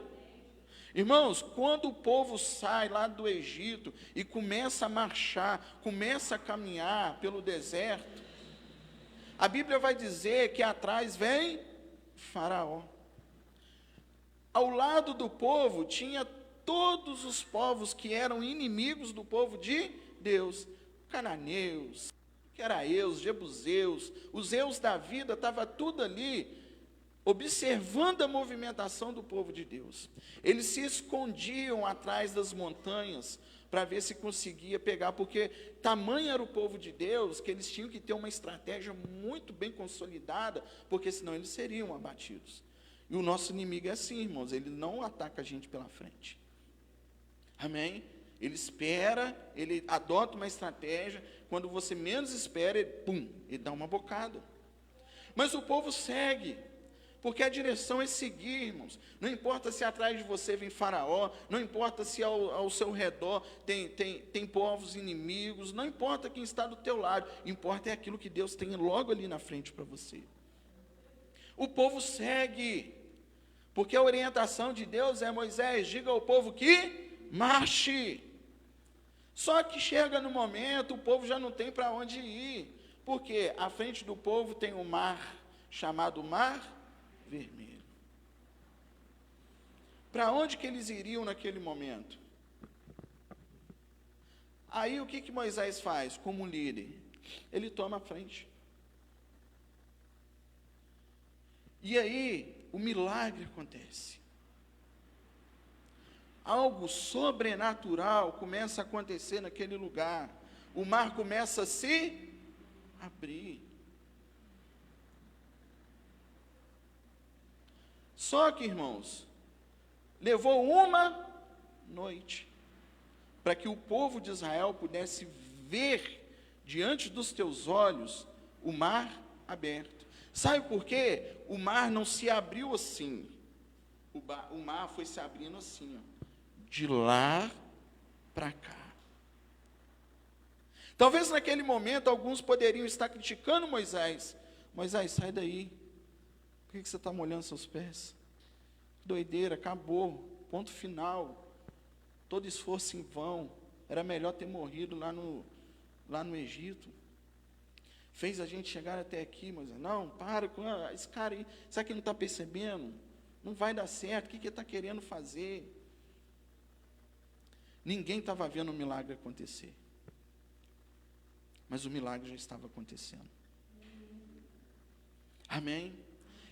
Irmãos, quando o povo sai lá do Egito e começa a marchar, começa a caminhar pelo deserto, a Bíblia vai dizer que atrás vem Faraó. Ao lado do povo tinha todos os povos que eram inimigos do povo de Deus, cananeus, queraeus, jebuseus, os eus da vida, estava tudo ali, observando a movimentação do povo de Deus. Eles se escondiam atrás das montanhas, para ver se conseguia pegar, porque tamanho era o povo de Deus, que eles tinham que ter uma estratégia muito bem consolidada, porque senão eles seriam abatidos. E o nosso inimigo é assim, irmãos, ele não ataca a gente pela frente. Amém? Ele espera, ele adota uma estratégia, quando você menos espera, ele dá uma bocada. Mas o povo segue, porque a direção é seguir, irmãos. Não importa se atrás de você vem Faraó, não importa se ao seu redor tem povos inimigos, não importa quem está do teu lado, importa é aquilo que Deus tem logo ali na frente para você. O povo segue, porque a orientação de Deus é: Moisés, diga ao povo que marche. Só que chega no momento, o povo já não tem para onde ir, porque à frente do povo tem um mar, chamado Mar Vermelho. Para onde que eles iriam naquele momento? Aí o que Moisés faz como líder? Ele toma a frente. E aí, o milagre acontece. Algo sobrenatural começa a acontecer naquele lugar. O mar começa a se abrir. Só que, irmãos, levou uma noite para que o povo de Israel pudesse ver diante dos teus olhos o mar aberto. Sabe por quê? O mar não se abriu assim. O mar foi se abrindo assim, ó, de lá para cá. Talvez naquele momento alguns poderiam estar criticando Moisés. Moisés, sai daí. Por que você está molhando seus pés? Doideira, acabou. Ponto final. Todo esforço em vão. Era melhor ter morrido lá no Egito. Fez a gente chegar até aqui, Moisés. Não, para com esse cara aí. Será que ele não está percebendo? Não vai dar certo. O que ele está querendo fazer? Ninguém estava vendo o milagre acontecer. Mas o milagre já estava acontecendo. Amém?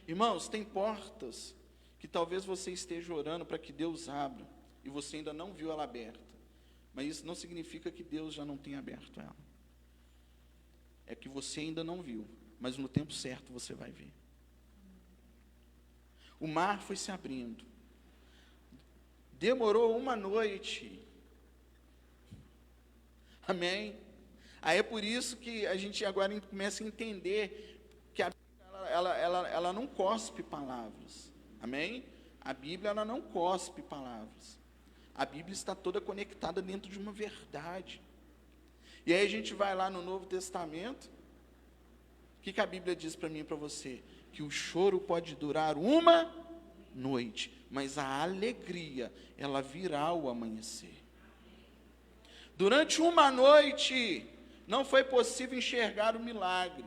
Irmãos, tem portas que talvez você esteja orando para que Deus abra, e você ainda não viu ela aberta. Mas isso não significa que Deus já não tenha aberto ela. É que você ainda não viu, mas no tempo certo você vai ver. O mar foi se abrindo. Demorou uma noite. Amém? Aí é por isso que a gente agora começa a entender que a Bíblia, ela não cospe palavras. Amém? A Bíblia, ela não cospe palavras. A Bíblia está toda conectada dentro de uma verdade. E aí a gente vai lá no Novo Testamento. O que a Bíblia diz para mim e para você? Que o choro pode durar uma noite, mas a alegria, ela virá ao amanhecer. Durante uma noite, não foi possível enxergar o milagre.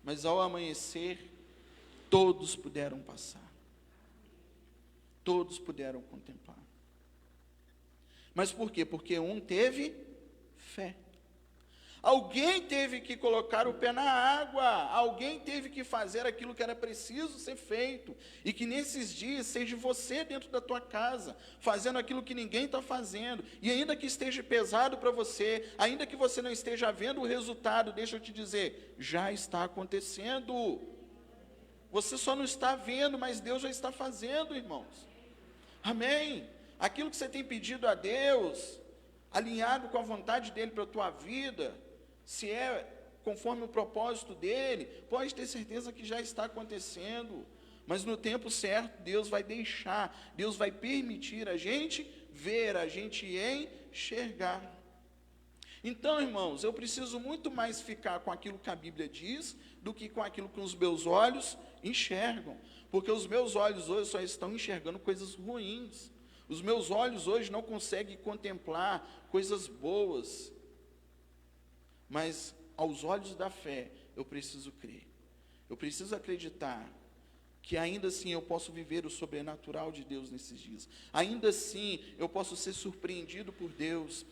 Mas ao amanhecer, todos puderam passar. Todos puderam contemplar. Mas por quê? Porque um teve fé. Alguém teve que colocar o pé na água. Alguém teve que fazer aquilo que era preciso ser feito. E que nesses dias seja você dentro da tua casa, fazendo aquilo que ninguém está fazendo. E ainda que esteja pesado para você, ainda que você não esteja vendo o resultado, deixa eu te dizer, já está acontecendo. Você só não está vendo, mas Deus já está fazendo, irmãos. Amém? Aquilo que você tem pedido a Deus, alinhado com a vontade dEle para a tua vida, se é conforme o propósito dEle, pode ter certeza que já está acontecendo. Mas no tempo certo, Deus vai deixar, Deus vai permitir a gente ver, a gente enxergar. Então, irmãos, eu preciso muito mais ficar com aquilo que a Bíblia diz, do que com aquilo que os meus olhos enxergam. Porque os meus olhos hoje só estão enxergando coisas ruins. Os meus olhos hoje não conseguem contemplar coisas boas. Mas aos olhos da fé, eu preciso crer. Eu preciso acreditar que ainda assim eu posso viver o sobrenatural de Deus nesses dias. Ainda assim eu posso ser surpreendido por Deus.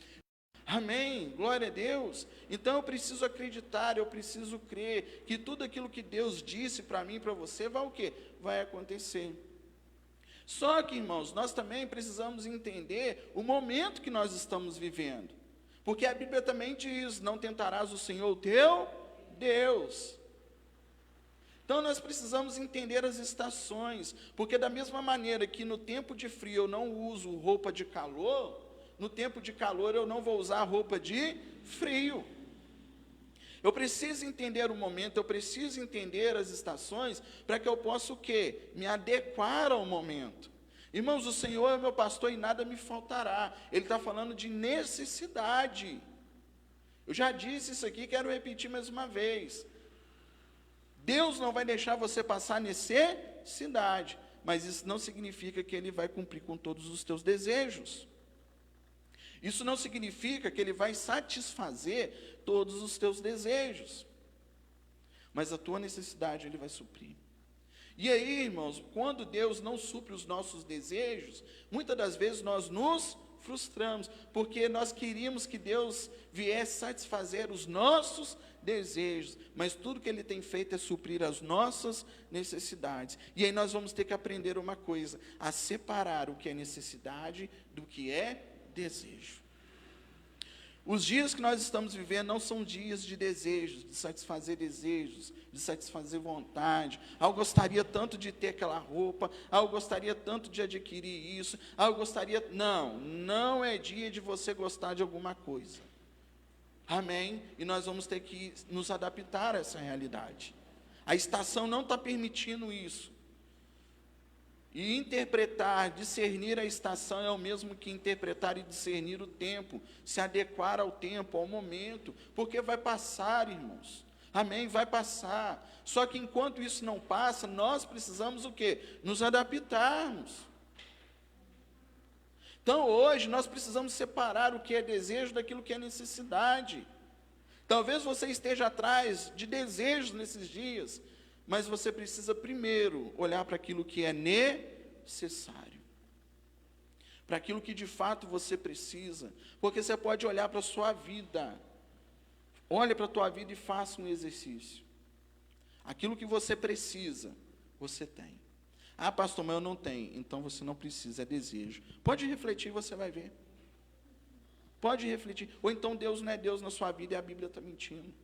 Amém, glória a Deus. Então eu preciso acreditar, eu preciso crer que tudo aquilo que Deus disse para mim e para você vai o quê? Vai acontecer. Só que, irmãos, nós também precisamos entender o momento que nós estamos vivendo. Porque a Bíblia também diz, não tentarás o Senhor teu Deus. Então nós precisamos entender as estações, porque da mesma maneira que no tempo de frio eu não uso roupa de calor, no tempo de calor eu não vou usar roupa de frio. Eu preciso entender o momento, eu preciso entender as estações, para que eu possa o quê? Me adequar ao momento. Irmãos, o Senhor é meu pastor e nada me faltará. Ele está falando de necessidade. Eu já disse isso aqui, quero repetir mais uma vez. Deus não vai deixar você passar necessidade, mas isso não significa que Ele vai cumprir com todos os teus desejos. Isso não significa que Ele vai satisfazer todos os teus desejos, mas a tua necessidade Ele vai suprir. E aí, irmãos, quando Deus não supre os nossos desejos, muitas das vezes nós nos frustramos, porque nós queríamos que Deus viesse satisfazer os nossos desejos, mas tudo que Ele tem feito é suprir as nossas necessidades. E aí nós vamos ter que aprender uma coisa, a separar o que é necessidade do que é desejo. Os dias que nós estamos vivendo não são dias de desejos, de satisfazer vontade. Eu gostaria tanto de ter aquela roupa, eu gostaria tanto de adquirir isso, eu gostaria... Não é dia de você gostar de alguma coisa. Amém? E nós vamos ter que nos adaptar a essa realidade. A estação não está permitindo isso. E interpretar, discernir a estação é o mesmo que interpretar e discernir o tempo, se adequar ao tempo, ao momento, porque vai passar, irmãos. Amém? Vai passar. Só que enquanto isso não passa, nós precisamos o quê? Nos adaptarmos. Então hoje nós precisamos separar o que é desejo daquilo que é necessidade. Talvez você esteja atrás de desejos nesses dias, mas você precisa primeiro olhar para aquilo que é necessário. Para aquilo que de fato você precisa. Porque você pode olhar para a sua vida. Olhe para a tua vida e faça um exercício. Aquilo que você precisa, você tem. Ah, pastor, mas eu não tenho. Então você não precisa, é desejo. Pode refletir, você vai ver. Pode refletir. Ou então Deus não é Deus na sua vida e a Bíblia está mentindo.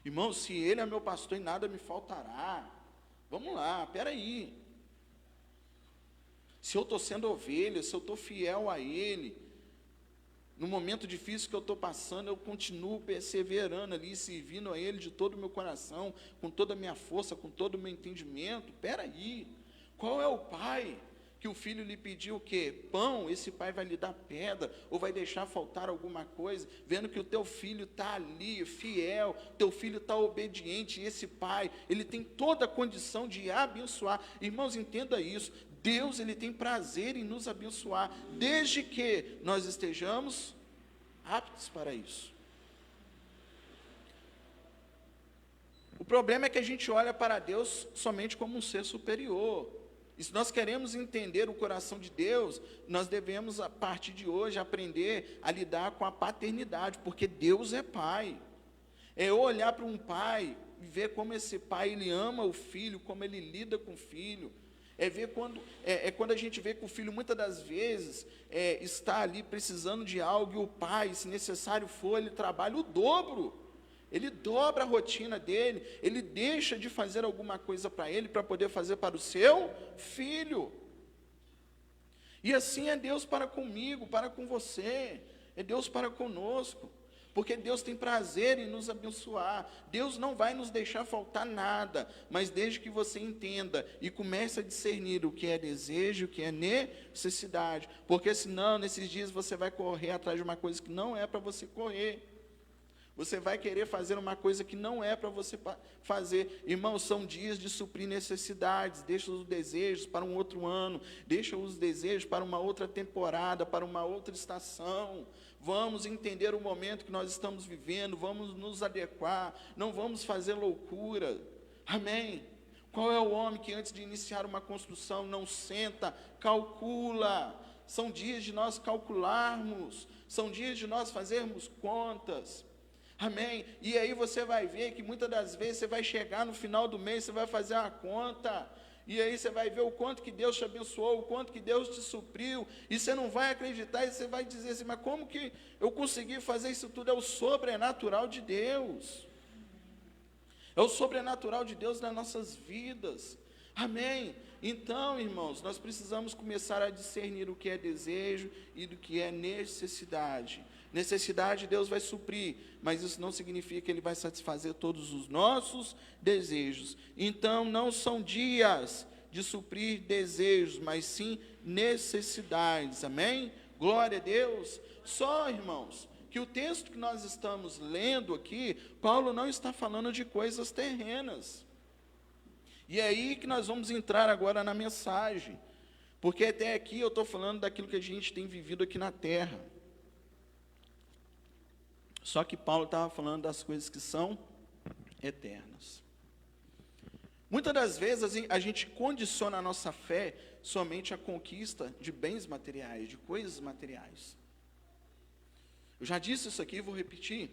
Irmão, se Ele é meu pastor e nada me faltará. Vamos lá, peraí. Se eu estou sendo ovelha, se eu estou fiel a Ele, no momento difícil que eu estou passando, eu continuo perseverando ali, servindo a Ele de todo o meu coração, com toda a minha força, com todo o meu entendimento. Peraí, qual é o pai que o filho lhe pediu o quê? Pão, esse pai vai lhe dar pedra, ou vai deixar faltar alguma coisa, vendo que o teu filho está ali, fiel, teu filho está obediente, e esse pai, ele tem toda a condição de abençoar. Irmãos, entenda isso, Deus, ele tem prazer em nos abençoar, desde que nós estejamos aptos para isso. O problema é que a gente olha para Deus somente como um ser superior. E se nós queremos entender o coração de Deus, nós devemos, a partir de hoje, aprender a lidar com a paternidade, porque Deus é pai. É eu olhar para um pai e ver como esse pai, ele ama o filho, como ele lida com o filho. É ver quando a gente vê que o filho, muitas das vezes, está ali precisando de algo, e o pai, se necessário for, ele trabalha o dobro. Ele dobra a rotina dele, ele deixa de fazer alguma coisa para ele, para poder fazer para o seu filho. E assim é Deus para comigo, para com você, é Deus para conosco, porque Deus tem prazer em nos abençoar. Deus não vai nos deixar faltar nada, mas desde que você entenda e comece a discernir o que é desejo, o que é necessidade, porque senão, nesses dias, você vai correr atrás de uma coisa que não é para você correr. Você vai querer fazer uma coisa que não é para você fazer. Irmãos, são dias de suprir necessidades. Deixa os desejos para um outro ano. Deixa os desejos para uma outra temporada, para uma outra estação. Vamos entender o momento que nós estamos vivendo. Vamos nos adequar. Não vamos fazer loucura. Amém? Qual é o homem que antes de iniciar uma construção não senta, calcula? São dias de nós calcularmos. São dias de nós fazermos contas. Amém? E aí você vai ver que muitas das vezes você vai chegar no final do mês, você vai fazer uma conta, e aí você vai ver o quanto que Deus te abençoou, o quanto que Deus te supriu, e você não vai acreditar, e você vai dizer assim, mas como que eu consegui fazer isso tudo? É o sobrenatural de Deus. É o sobrenatural de Deus nas nossas vidas. Amém? Então, irmãos, nós precisamos começar a discernir o que é desejo e do que é necessidade. Necessidade Deus vai suprir, mas isso não significa que Ele vai satisfazer todos os nossos desejos. Então, não são dias de suprir desejos, mas sim necessidades. Amém? Glória a Deus. Só, irmãos, que o texto que nós estamos lendo aqui, Paulo não está falando de coisas terrenas. E é aí que nós vamos entrar agora na mensagem, porque até aqui eu estou falando daquilo que a gente tem vivido aqui na terra. Só que Paulo estava falando das coisas que são eternas. Muitas das vezes a gente condiciona a nossa fé somente à conquista de bens materiais, de coisas materiais. Eu já disse isso aqui e vou repetir.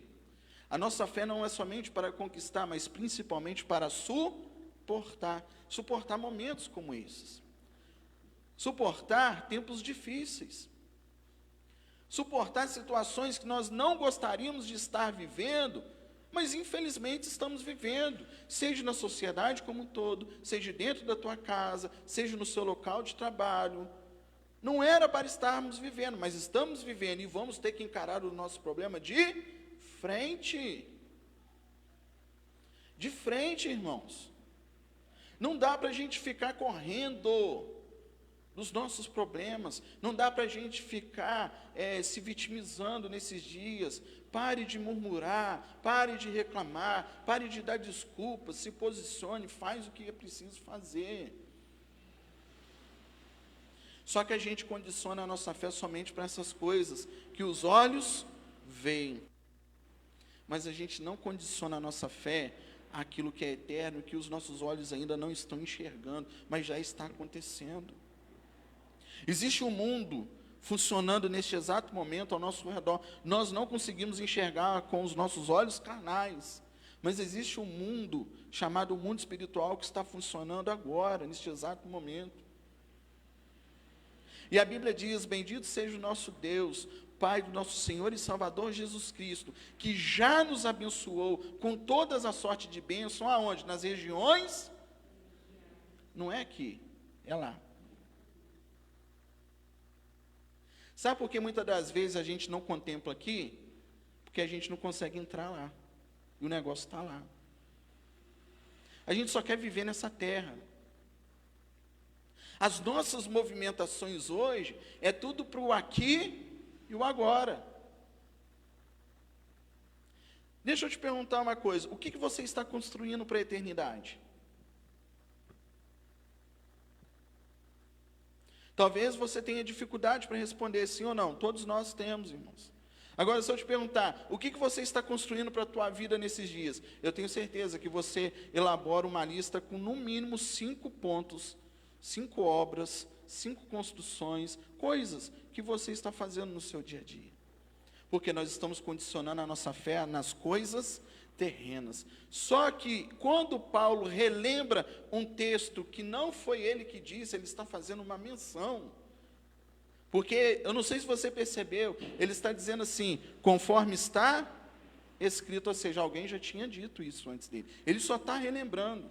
A nossa fé não é somente para conquistar, mas principalmente para suportar momentos como esses. Suportar tempos difíceis. Suportar situações que nós não gostaríamos de estar vivendo, mas infelizmente estamos vivendo, seja na sociedade como um todo, seja dentro da tua casa, seja no seu local de trabalho. Não era para estarmos vivendo, mas estamos vivendo e vamos ter que encarar o nosso problema de frente. De frente, irmãos. Não dá para a gente ficar correndo dos nossos problemas, não dá para a gente ficar se vitimizando nesses dias. Pare de murmurar, pare de reclamar, pare de dar desculpas, se posicione, faz o que é preciso fazer. Só que a gente condiciona a nossa fé somente para essas coisas que os olhos veem, mas a gente não condiciona a nossa fé àquilo que é eterno, que os nossos olhos ainda não estão enxergando, mas já está acontecendo. Existe um mundo funcionando neste exato momento ao nosso redor. Nós não conseguimos enxergar com os nossos olhos carnais, mas existe um mundo chamado mundo espiritual, que está funcionando agora, neste exato momento. E a Bíblia diz: bendito seja o nosso Deus, Pai do nosso Senhor e Salvador Jesus Cristo, que já nos abençoou com todas as sortes de bênção, aonde? Nas regiões, não é aqui, é lá. Sabe por que muitas das vezes a gente não contempla aqui? Porque a gente não consegue entrar lá, e o negócio está lá. A gente só quer viver nessa terra. As nossas movimentações hoje é tudo para o aqui e o agora. Deixa eu te perguntar uma coisa: o que você está construindo para a eternidade? Talvez você tenha dificuldade para responder sim ou não. Todos nós temos, irmãos. Agora, se eu te perguntar, o que você está construindo para a tua vida nesses dias? Eu tenho certeza que você elabora uma lista com no mínimo 5 pontos, 5 obras, 5 construções, coisas que você está fazendo no seu dia a dia. Porque nós estamos condicionando a nossa fé nas coisas terrenas. Só que quando Paulo relembra um texto que não foi ele que disse, ele está fazendo uma menção. Porque, eu não sei se você percebeu, ele está dizendo assim, conforme está escrito, ou seja, alguém já tinha dito isso antes dele. Ele só está relembrando.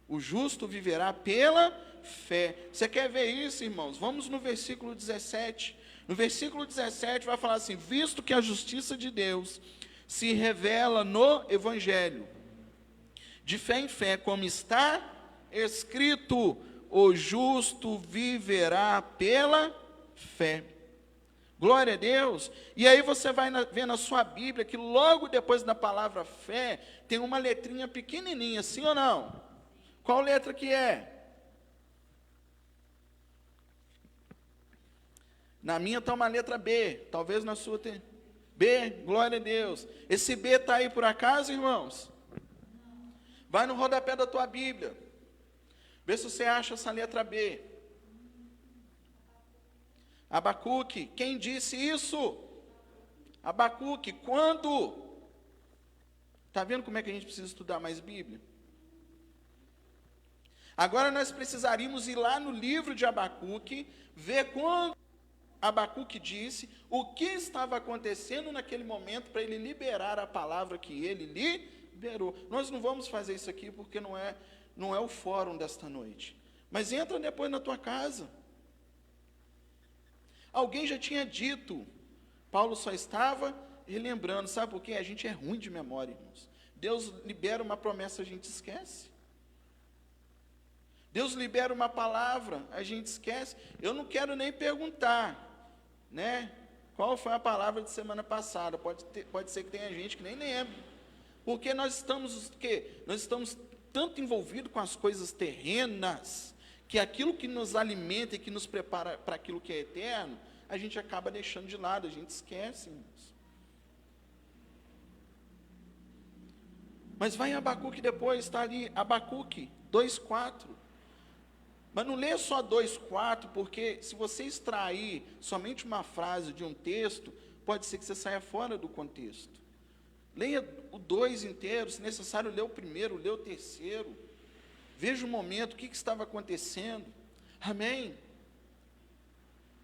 O justo viverá pela fé. Você quer ver isso, irmãos? Vamos no versículo 17. No versículo 17 vai falar assim: visto que a justiça de Deus se revela no Evangelho, de fé em fé, como está escrito, o justo viverá pela fé. Glória a Deus. E aí você vai ver na sua Bíblia que logo depois da palavra fé, tem uma letrinha pequenininha, sim ou não? Qual letra que é? Na minha está uma letra B, talvez na sua tenha. B, glória a Deus. Esse B está aí por acaso, irmãos? Vai no rodapé da tua Bíblia. Vê se você acha essa letra B. Abacuque, quem disse isso? Abacuque, quando? Está vendo como é que a gente precisa estudar mais Bíblia? Agora nós precisaríamos ir lá no livro de Abacuque, ver quando Abacuque disse o que estava acontecendo naquele momento para ele liberar a palavra que ele liberou. Nós não vamos fazer isso aqui porque não é o fórum desta noite. Mas entra depois na tua casa. Alguém já tinha dito, Paulo só estava relembrando. Sabe por quê? A gente é ruim de memória, irmãos. Deus libera uma promessa, a gente esquece. Deus libera uma palavra, a gente esquece. Eu não quero nem perguntar, né? Qual foi a palavra de semana passada? Pode ser que tenha gente que nem lembra. Porque nós estamos o quê? Nós estamos tanto envolvidos com as coisas terrenas, que aquilo que nos alimenta e que nos prepara para aquilo que é eterno, a gente acaba deixando de lado, a gente esquece, irmãos. Mas vai em Abacuque depois, está ali, Abacuque 2:4. Mas não lê só 2:4, porque se você extrair somente uma frase de um texto, pode ser que você saia fora do contexto. Leia o 2 inteiro, se necessário, lê o primeiro, lê o terceiro. Veja o momento, o que estava acontecendo. Amém?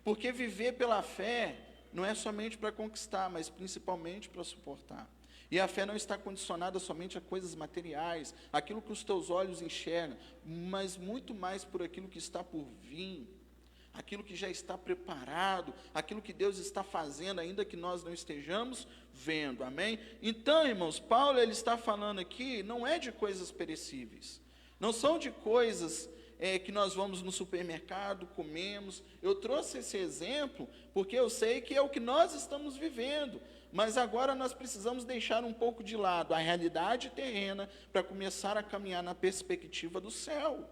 Porque viver pela fé não é somente para conquistar, mas principalmente para suportar. E a fé não está condicionada somente a coisas materiais, aquilo que os teus olhos enxergam, mas muito mais por aquilo que está por vir, aquilo que já está preparado, aquilo que Deus está fazendo, ainda que nós não estejamos vendo, amém? Então, irmãos, Paulo ele está falando aqui, não é de coisas perecíveis, não são de coisas que nós vamos no supermercado, comemos. Eu trouxe esse exemplo porque eu sei que é o que nós estamos vivendo. Mas agora nós precisamos deixar um pouco de lado a realidade terrena para começar a caminhar na perspectiva do céu.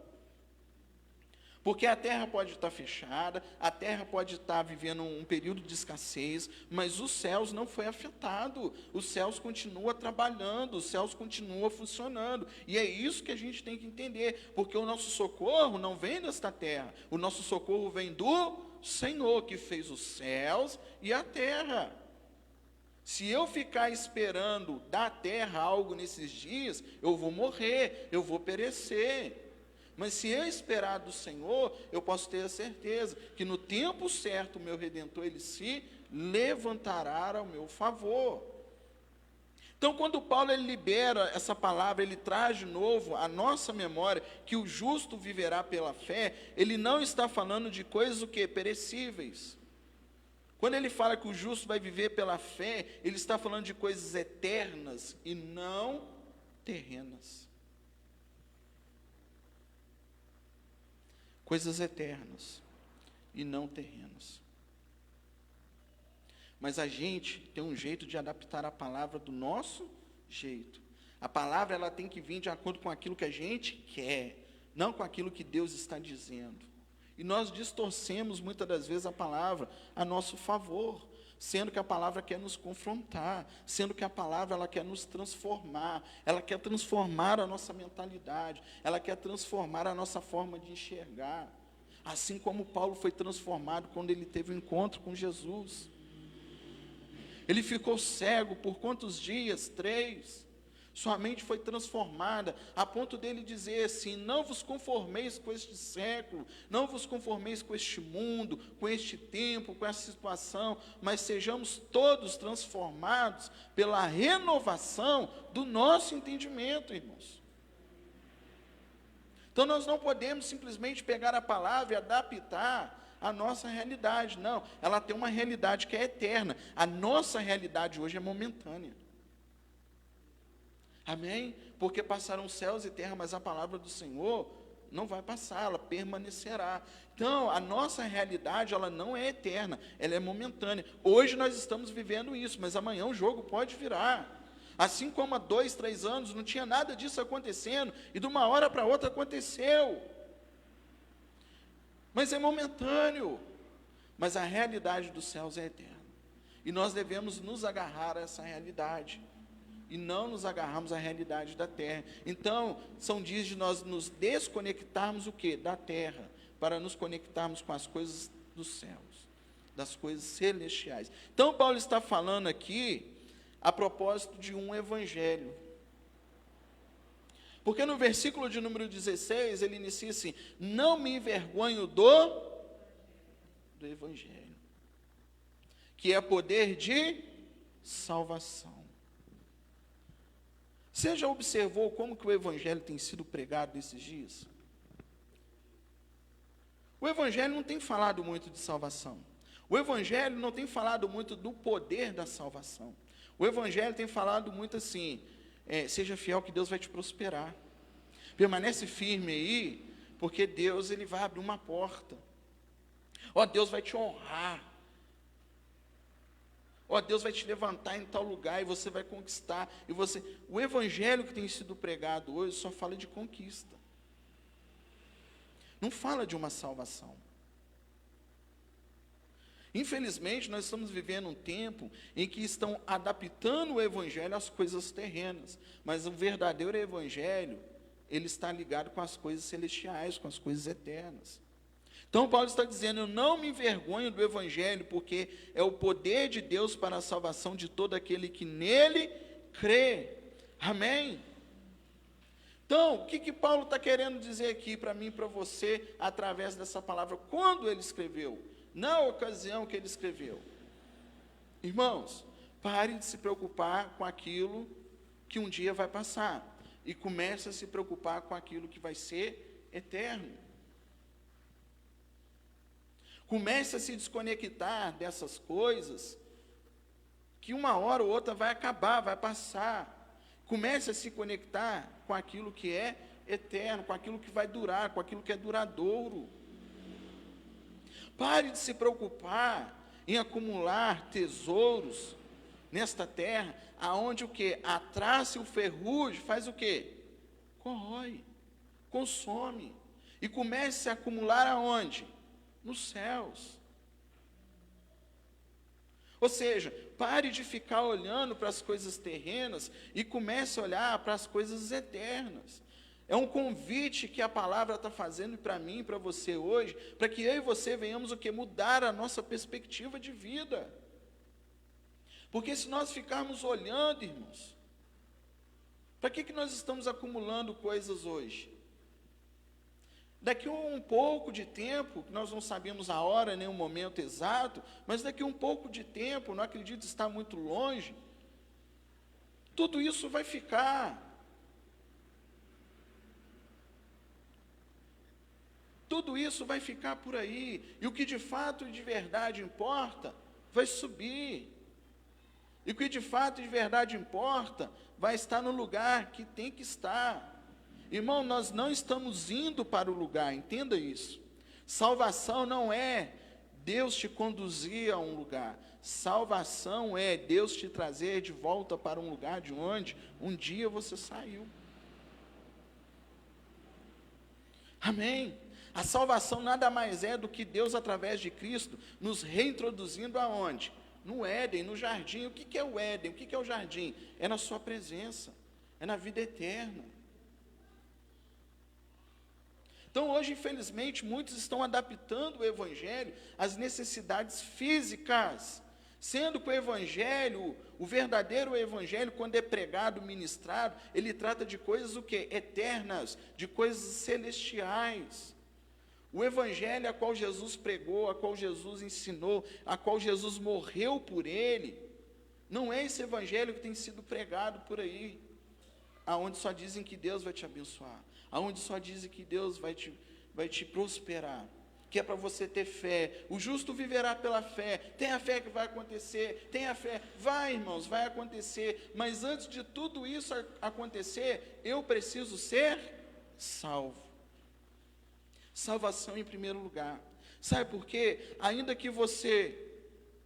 Porque a terra pode estar fechada, a terra pode estar vivendo um período de escassez, mas os céus não foi afetado, os céus continuam trabalhando, os céus continuam funcionando, e é isso que a gente tem que entender, porque o nosso socorro não vem desta terra, o nosso socorro vem do Senhor, que fez os céus e a terra. Se eu ficar esperando da terra algo nesses dias, eu vou morrer, eu vou perecer. Mas se eu esperar do Senhor, eu posso ter a certeza que no tempo certo o meu Redentor, ele se levantará ao meu favor. Então, quando Paulo ele libera essa palavra, ele traz de novo à nossa memória que o justo viverá pela fé, ele não está falando de coisas o quê? Perecíveis. Quando ele fala que o justo vai viver pela fé, ele está falando de coisas eternas e não terrenas. Coisas eternas e não terrenas. Mas a gente tem um jeito de adaptar a palavra do nosso jeito. A palavra ela tem que vir de acordo com aquilo que a gente quer, não com aquilo que Deus está dizendo. E nós distorcemos muitas das vezes a palavra a nosso favor, sendo que a palavra quer nos confrontar, sendo que a palavra ela quer nos transformar, ela quer transformar a nossa mentalidade, ela quer transformar a nossa forma de enxergar. Assim como Paulo foi transformado quando ele teve um encontro com Jesus. Ele ficou cego por quantos dias? 3. Sua mente foi transformada, a ponto dele dizer assim, não vos conformeis com este século, não vos conformeis com este mundo, com este tempo, com essa situação, mas sejamos todos transformados pela renovação do nosso entendimento, irmãos. Então nós não podemos simplesmente pegar a palavra e adaptar a nossa realidade, não, ela tem uma realidade que é eterna, a nossa realidade hoje é momentânea, amém? Porque passaram céus e terra, mas a palavra do Senhor não vai passar, ela permanecerá. Então, a nossa realidade, ela não é eterna, ela é momentânea, hoje nós estamos vivendo isso, mas amanhã o jogo pode virar, assim como há 2, 3 anos, não tinha nada disso acontecendo, e de uma hora para outra aconteceu, mas é momentâneo, mas a realidade dos céus é eterna, e nós devemos nos agarrar a essa realidade, e não nos agarrarmos à realidade da terra. Então, são dias de nós nos desconectarmos o quê? Da terra, para nos conectarmos com as coisas dos céus, das coisas celestiais. Então, Paulo está falando aqui, a propósito de um evangelho, porque no versículo de número 16, ele inicia assim, não me envergonho do evangelho, que é poder de salvação. Você já observou como que o evangelho tem sido pregado nesses dias? O evangelho não tem falado muito de salvação. O evangelho não tem falado muito do poder da salvação. O evangelho tem falado muito assim, seja fiel que Deus vai te prosperar. Permanece firme aí, porque Deus ele vai abrir uma porta. Ó, Deus vai te honrar. Ó, Deus vai te levantar em tal lugar e você vai conquistar. O evangelho que tem sido pregado hoje só fala de conquista. Não fala de uma salvação. Infelizmente, nós estamos vivendo um tempo em que estão adaptando o evangelho às coisas terrenas, mas o verdadeiro evangelho, ele está ligado com as coisas celestiais, com as coisas eternas. Então, Paulo está dizendo, eu não me envergonho do evangelho, porque é o poder de Deus para a salvação de todo aquele que nele crê. Amém? Então, o que Paulo está querendo dizer aqui para mim e para você, através dessa palavra, quando ele escreveu? Na ocasião que ele escreveu. Irmãos, pare de se preocupar com aquilo que um dia vai passar, e comece a se preocupar com aquilo que vai ser eterno. Comece a se desconectar dessas coisas, que uma hora ou outra vai acabar, vai passar. Comece a se conectar com aquilo que é eterno, com aquilo que vai durar, com aquilo que é duradouro. Pare de se preocupar em acumular tesouros nesta terra, aonde o quê? A traça e o ferrugem faz o quê? Corrói, consome. E comece a acumular aonde? Nos céus. Ou seja, pare de ficar olhando para as coisas terrenas e comece a olhar para as coisas eternas. É um convite que a palavra está fazendo para mim e para você hoje, para que eu e você venhamos o que? Mudar a nossa perspectiva de vida. Porque se nós ficarmos olhando, irmãos, para que nós estamos acumulando coisas hoje? Daqui a um pouco de tempo, nós não sabemos a hora nem o momento exato, mas daqui a um pouco de tempo, não acredito estar muito longe, tudo isso vai ficar. Tudo isso vai ficar por aí. E o que de fato e de verdade importa, vai subir. E o que de fato e de verdade importa, vai estar no lugar que tem que estar. Irmão, nós não estamos indo para o lugar, entenda isso. Salvação não é Deus te conduzir a um lugar. Salvação é Deus te trazer de volta para um lugar de onde um dia você saiu. Amém? A salvação nada mais é do que Deus, através de Cristo, nos reintroduzindo aonde? No Éden, no jardim. O que é o Éden? O que é o jardim? É na sua presença, é na vida eterna. Então hoje, infelizmente, muitos estão adaptando o Evangelho às necessidades físicas, sendo que o Evangelho, o verdadeiro Evangelho, quando é pregado, ministrado, ele trata de coisas o quê? Eternas, de coisas celestiais. O Evangelho a qual Jesus pregou, a qual Jesus ensinou, a qual Jesus morreu por ele, não é esse Evangelho que tem sido pregado por aí, aonde só dizem que Deus vai te abençoar, aonde só dizem que Deus vai te prosperar, que é para você ter fé. O justo viverá pela fé. Tenha fé que vai acontecer, tenha fé. Vai, irmãos, vai acontecer. Mas antes de tudo isso acontecer, eu preciso ser salvo. Salvação em primeiro lugar. Sabe por quê? Ainda que você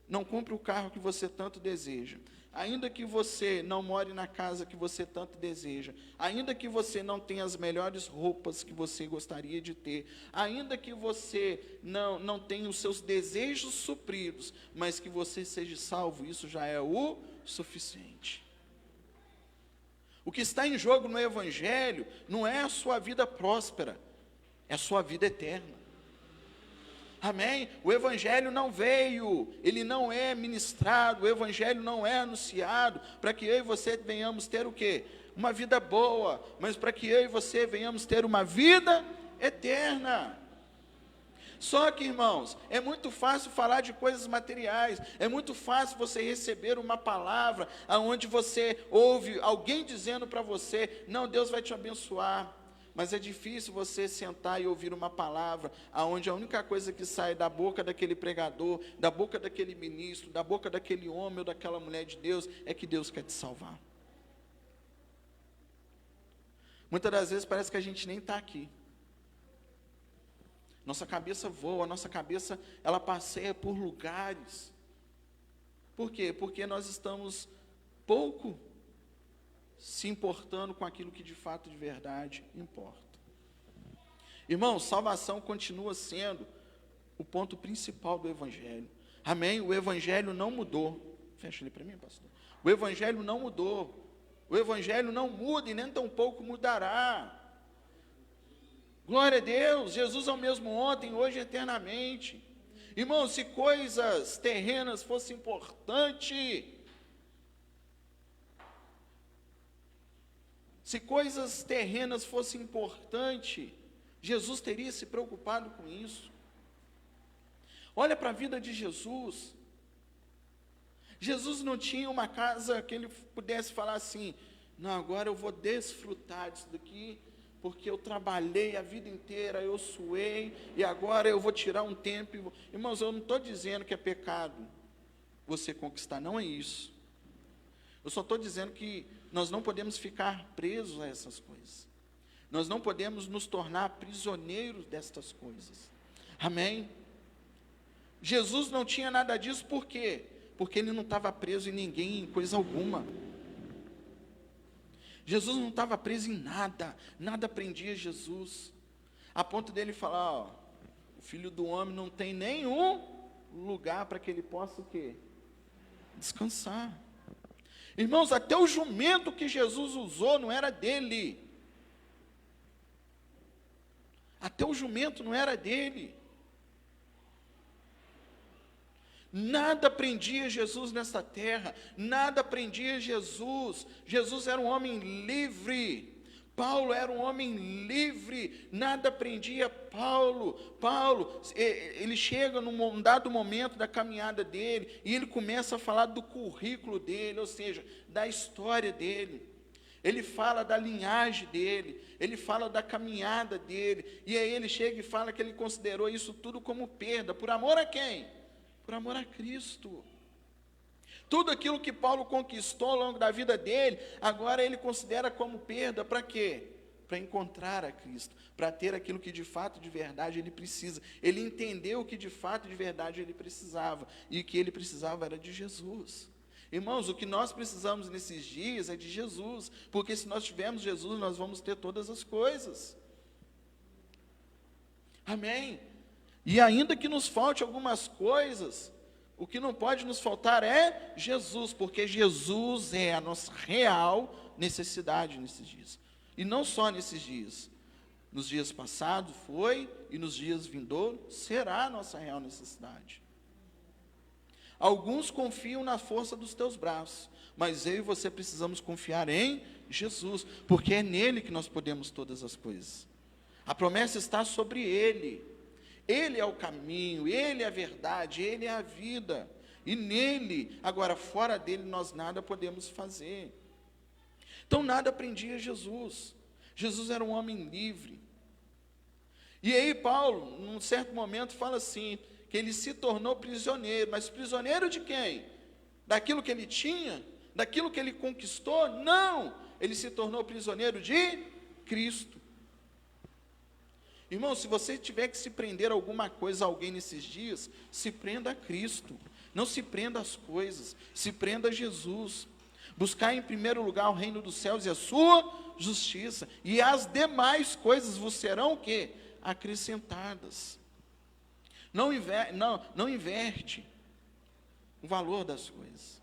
não compre o carro que você tanto deseja, ainda que você não more na casa que você tanto deseja, ainda que você não tenha as melhores roupas que você gostaria de ter, ainda que você não tenha os seus desejos supridos, mas que você seja salvo, isso já é o suficiente. O que está em jogo no Evangelho não é a sua vida próspera, é a sua vida eterna. Amém? O Evangelho não veio, ele não é ministrado, o Evangelho não é anunciado para que eu e você venhamos ter o quê? Uma vida boa, mas para que eu e você venhamos ter uma vida eterna. Só que, irmãos, é muito fácil falar de coisas materiais, é muito fácil você receber uma palavra onde você ouve alguém dizendo para você, não, Deus vai te abençoar. Mas é difícil você sentar e ouvir uma palavra onde a única coisa que sai da boca daquele pregador, da boca daquele ministro, da boca daquele homem ou daquela mulher de Deus, é que Deus quer te salvar. Muitas das vezes parece que a gente nem está aqui. Nossa cabeça voa, nossa cabeça ela passeia por lugares. Por quê? Porque nós estamos pouco se importando com aquilo que de fato, de verdade, importa. Irmão, salvação continua sendo o ponto principal do Evangelho. Amém? O Evangelho não mudou. Fecha ele para mim, pastor. O Evangelho não mudou. O Evangelho não muda e nem tampouco mudará. Glória a Deus, Jesus é o mesmo ontem, hoje e eternamente. Irmão, se coisas terrenas fossem importantes, se coisas terrenas fossem importantes, Jesus teria se preocupado com isso. Olha para a vida de Jesus. Jesus não tinha uma casa que ele pudesse falar assim, não, agora eu vou desfrutar disso daqui, porque eu trabalhei a vida inteira, eu suei, e agora eu vou tirar um tempo. Irmãos, eu não estou dizendo que é pecado você conquistar, não é isso. Eu só estou dizendo que nós não podemos ficar presos a essas coisas. Nós não podemos nos tornar prisioneiros destas coisas. Amém? Jesus não tinha nada disso, por quê? Porque ele não estava preso em ninguém, em coisa alguma. Jesus não estava preso em nada, nada prendia Jesus. A ponto dele falar, ó, o Filho do Homem não tem nenhum lugar para que ele possa o quê? Descansar. Irmãos, até o jumento que Jesus usou não era dele. Até o jumento não era dele. Nada prendia Jesus nessa terra, nada prendia Jesus. Jesus era um homem livre. Paulo era um homem livre, nada prendia Paulo. Paulo, ele chega num dado momento da caminhada dele, e ele começa a falar do currículo dele, ou seja, da história dele. Ele fala da linhagem dele, ele fala da caminhada dele, e aí ele chega e fala que ele considerou isso tudo como perda. Por amor a quem? Por amor a Cristo. Tudo aquilo que Paulo conquistou ao longo da vida dele, agora ele considera como perda. Para quê? Para encontrar a Cristo, para ter aquilo que de fato, de verdade ele precisa. Ele entendeu que de fato, de verdade ele precisava, e o que ele precisava era de Jesus. Irmãos, o que nós precisamos nesses dias é de Jesus, porque se nós tivermos Jesus, nós vamos ter todas as coisas. Amém? E ainda que nos falte algumas coisas, o que não pode nos faltar é Jesus, porque Jesus é a nossa real necessidade nesses dias. E não só nesses dias. Nos dias passados foi, e nos dias vindouros será a nossa real necessidade. Alguns confiam na força dos teus braços, mas eu e você precisamos confiar em Jesus, porque é nele que nós podemos todas as coisas. A promessa está sobre ele. Ele é o caminho, ele é a verdade, ele é a vida. E nele, agora fora dele, nós nada podemos fazer. Então nada prendia Jesus. Jesus era um homem livre. E aí Paulo, num certo momento, fala assim, que ele se tornou prisioneiro. Mas prisioneiro de quem? Daquilo que ele tinha? Daquilo que ele conquistou? Não! Ele se tornou prisioneiro de Cristo. Irmão, se você tiver que se prender a alguma coisa, a alguém nesses dias, se prenda a Cristo. Não se prenda às coisas, se prenda a Jesus. Buscar em primeiro lugar o reino dos céus e a sua justiça. E as demais coisas vos serão o quê? Acrescentadas. Não inverte o valor das coisas.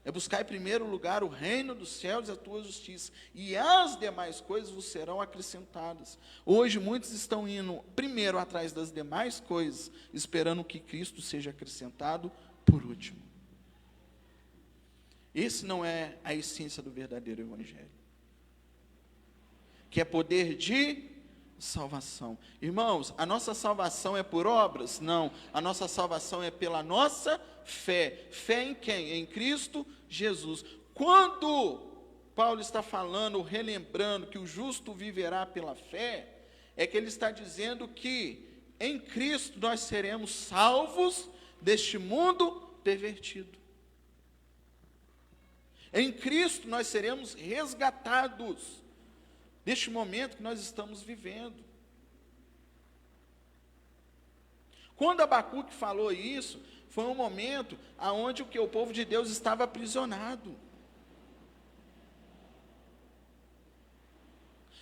É buscar em primeiro lugar o reino dos céus e a tua justiça, e as demais coisas vos serão acrescentadas. Hoje muitos estão indo primeiro atrás das demais coisas, esperando que Cristo seja acrescentado por último. Esse não é a essência do verdadeiro evangelho, que é poder de salvação. Irmãos, a nossa salvação é por obras? Não, a nossa salvação é pela nossa fé. Fé em quem? Em Cristo Jesus. Quando Paulo está falando, relembrando que o justo viverá pela fé, é que ele está dizendo que em Cristo nós seremos salvos deste mundo pervertido. Em Cristo nós seremos resgatados deste momento que nós estamos vivendo. Quando Abacuque falou isso, foi um momento onde o povo de Deus estava aprisionado.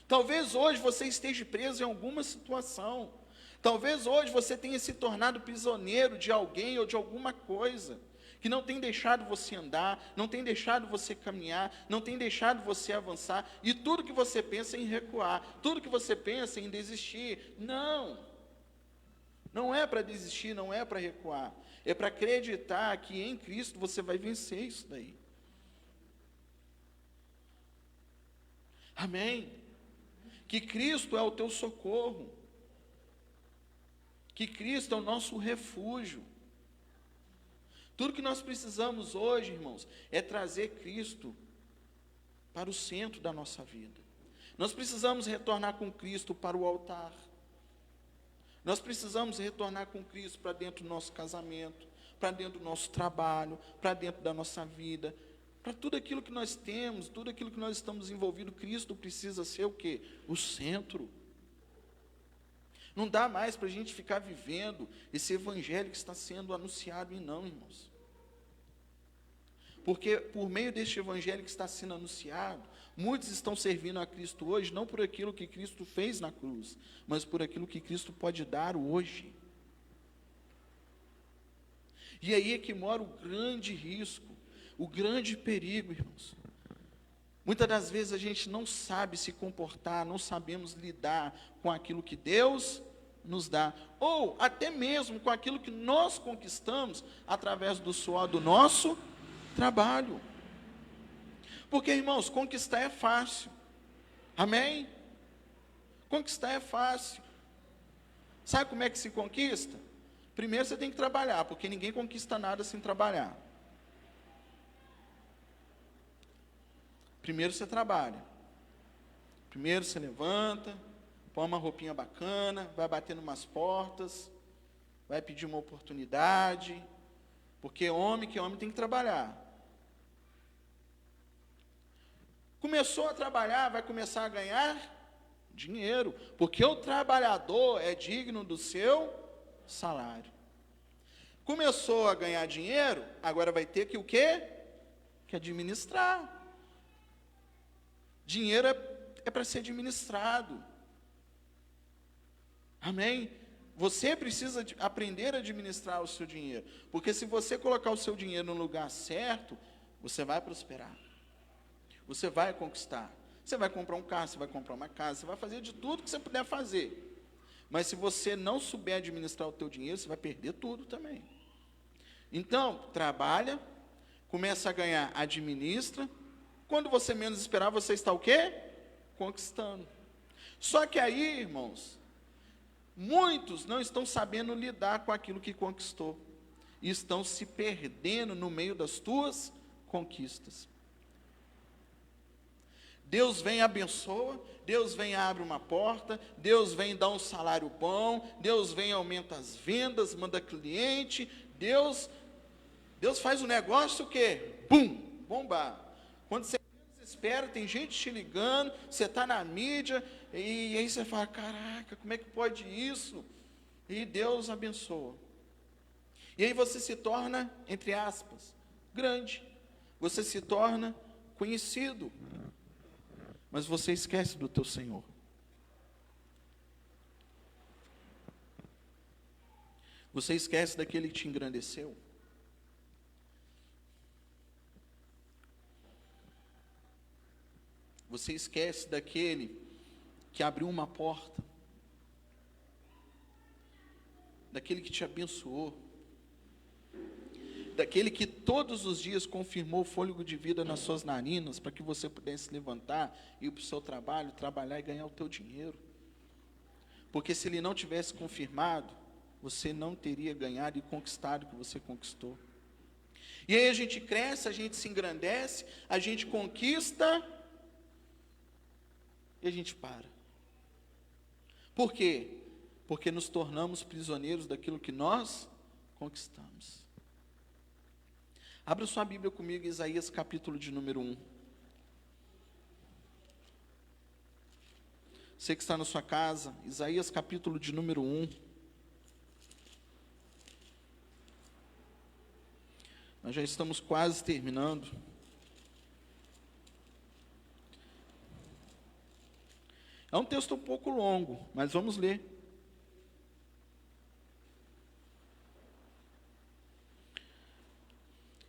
Talvez hoje você esteja preso em alguma situação. Talvez hoje você tenha se tornado prisioneiro de alguém ou de alguma coisa que não tem deixado você andar, não tem deixado você caminhar, não tem deixado você avançar, e tudo que você pensa é em recuar, tudo que você pensa é em desistir. Não é para desistir, não é para recuar, é para acreditar que em Cristo você vai vencer isso daí. Amém? Que Cristo é o teu socorro, que Cristo é o nosso refúgio. Tudo que nós precisamos hoje, irmãos, é trazer Cristo para o centro da nossa vida. Nós precisamos retornar com Cristo para o altar. Nós precisamos retornar com Cristo para dentro do nosso casamento, para dentro do nosso trabalho, para dentro da nossa vida, para tudo aquilo que nós temos, tudo aquilo que nós estamos envolvidos. Cristo precisa ser o quê? O centro. Não dá mais para a gente ficar vivendo esse evangelho que está sendo anunciado e não, irmãos. Porque por meio deste evangelho que está sendo anunciado, muitos estão servindo a Cristo hoje, não por aquilo que Cristo fez na cruz, mas por aquilo que Cristo pode dar hoje. E aí é que mora o grande risco, o grande perigo, irmãos. Muitas das vezes a gente não sabe se comportar, não sabemos lidar com aquilo que Deus nos dá, ou até mesmo com aquilo que nós conquistamos através do suor do nosso trabalho. Porque, irmãos, conquistar é fácil. Amém? Conquistar é fácil. Sabe como é que se conquista? Primeiro você tem que trabalhar, porque ninguém conquista nada sem trabalhar. Primeiro você trabalha. Primeiro você levanta, põe uma roupinha bacana, vai bater numas portas, vai pedir uma oportunidade, porque homem tem que trabalhar. Começou a trabalhar, vai começar a ganhar dinheiro, porque o trabalhador é digno do seu salário. Começou a ganhar dinheiro, agora vai ter que o quê? Que administrar. Dinheiro é para ser administrado. Amém? Você precisa aprender a administrar o seu dinheiro, porque se você colocar o seu dinheiro no lugar certo, você vai prosperar. Você vai conquistar. Você vai comprar um carro, você vai comprar uma casa, você vai fazer de tudo que você puder fazer. Mas se você não souber administrar o teu dinheiro, você vai perder tudo também. Então, trabalha, começa a ganhar, administra. Quando você menos esperar, você está o quê? Conquistando. Só que aí, irmãos, muitos não estão sabendo lidar com aquilo que conquistou. E estão se perdendo no meio das tuas conquistas. Deus vem e abençoa, Deus vem e abre uma porta, Deus vem e dá um salário bom, Deus vem e aumenta as vendas, manda cliente, Deus faz o negócio o quê? Bum, bombar. Quando você espera, tem gente te ligando, você está na mídia, e aí você fala, caraca, como é que pode isso? E Deus abençoa. E aí você se torna, entre aspas, grande. Você se torna conhecido. Mas você esquece do teu Senhor. Você esquece daquele que te engrandeceu. Você esquece daquele que abriu uma porta. Daquele que te abençoou. Daquele que todos os dias confirmou o fôlego de vida nas suas narinas, para que você pudesse levantar, ir para o seu trabalho, trabalhar e ganhar o teu dinheiro. Porque se ele não tivesse confirmado, você não teria ganhado e conquistado o que você conquistou. E aí a gente cresce, a gente se engrandece, a gente conquista e a gente para. Por quê? Porque nos tornamos prisioneiros daquilo que nós conquistamos. Abra sua Bíblia comigo, Isaías capítulo de número 1. Você que está na sua casa, Isaías capítulo de número 1. Nós já estamos quase terminando. É um texto um pouco longo, mas vamos ler.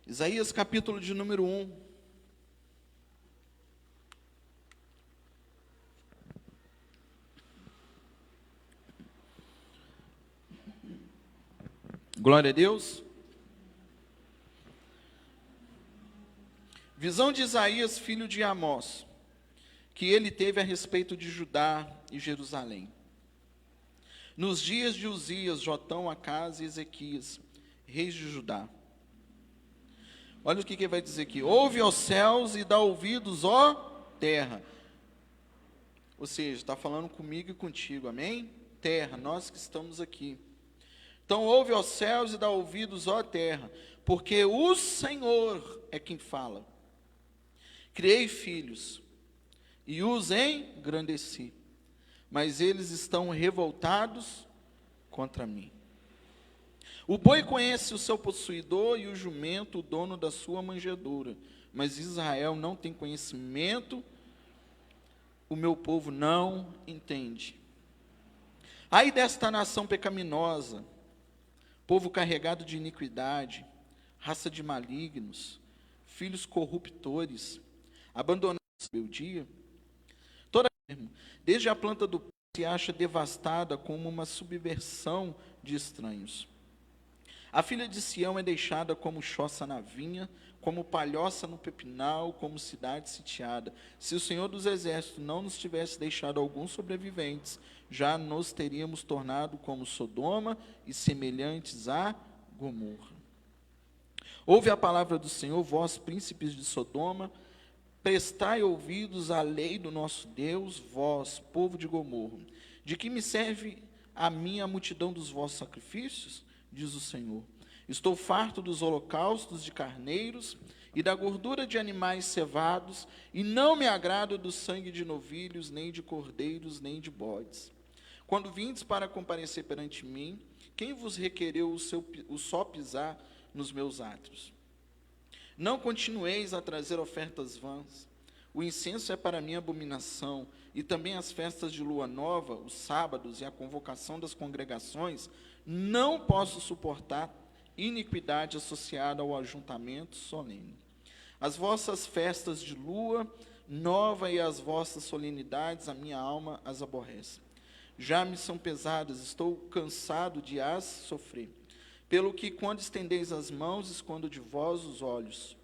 Isaías capítulo de número 1. Glória a Deus. Visão de Isaías, filho de Amós, que ele teve a respeito de Judá e Jerusalém. Nos dias de Uzias, Jotão, Acás e Ezequias, reis de Judá. Olha o que ele vai dizer aqui. Ouve, ó céus, e dá ouvidos, ó terra. Ou seja, está falando comigo e contigo, amém? Terra, nós que estamos aqui. Então, ouve, ó céus, e dá ouvidos, ó terra, porque o Senhor é quem fala. Criei filhos, e os engrandeci, mas eles estão revoltados contra mim. O boi conhece o seu possuidor e o jumento o dono da sua manjedoura, mas Israel não tem conhecimento, o meu povo não entende. Ai desta nação pecaminosa, povo carregado de iniquidade, raça de malignos, filhos corruptores, abandonados pelo dia, desde a planta do se acha devastada como uma subversão de estranhos. A filha de Sião é deixada como choça na vinha, como palhoça no pepinal, como cidade sitiada. Se o Senhor dos Exércitos não nos tivesse deixado alguns sobreviventes, já nos teríamos tornado como Sodoma e semelhantes a Gomorra. Ouve a palavra do Senhor, vós, príncipes de Sodoma, prestai ouvidos à lei do nosso Deus, vós, povo de Gomorra. De que me serve a mim a multidão dos vossos sacrifícios? Diz o Senhor. Estou farto dos holocaustos de carneiros e da gordura de animais cevados, e não me agrado do sangue de novilhos, nem de cordeiros, nem de bodes. Quando vindes para comparecer perante mim, quem vos requereu o só pisar nos meus átrios? Não continueis a trazer ofertas vãs. O incenso é para mim abominação, e também as festas de lua nova, os sábados e a convocação das congregações. Não posso suportar iniquidade associada ao ajuntamento solene. As vossas festas de lua nova e as vossas solenidades, a minha alma as aborrece. Já me são pesadas, estou cansado de as sofrer. Pelo que, quando estendeis as mãos, escondo de vós os olhos.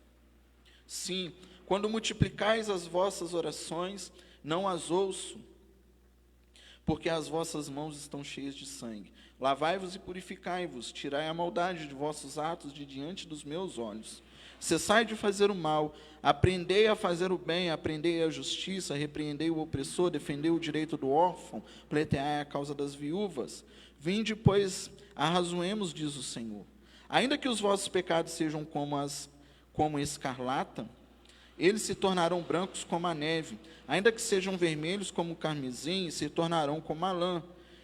Sim, quando multiplicais as vossas orações, não as ouço, porque as vossas mãos estão cheias de sangue. Lavai-vos e purificai-vos, tirai a maldade de vossos atos de diante dos meus olhos. Cessai de fazer o mal, aprendei a fazer o bem, aprendei a justiça, repreendei o opressor, defendei o direito do órfão, pleiteai a causa das viúvas. Vinde, pois, arrazoemos, diz o Senhor. Ainda que os vossos pecados sejam como escarlata, eles se tornarão brancos como a neve. Ainda que sejam vermelhos como o carmesim, se tornarão como a lã.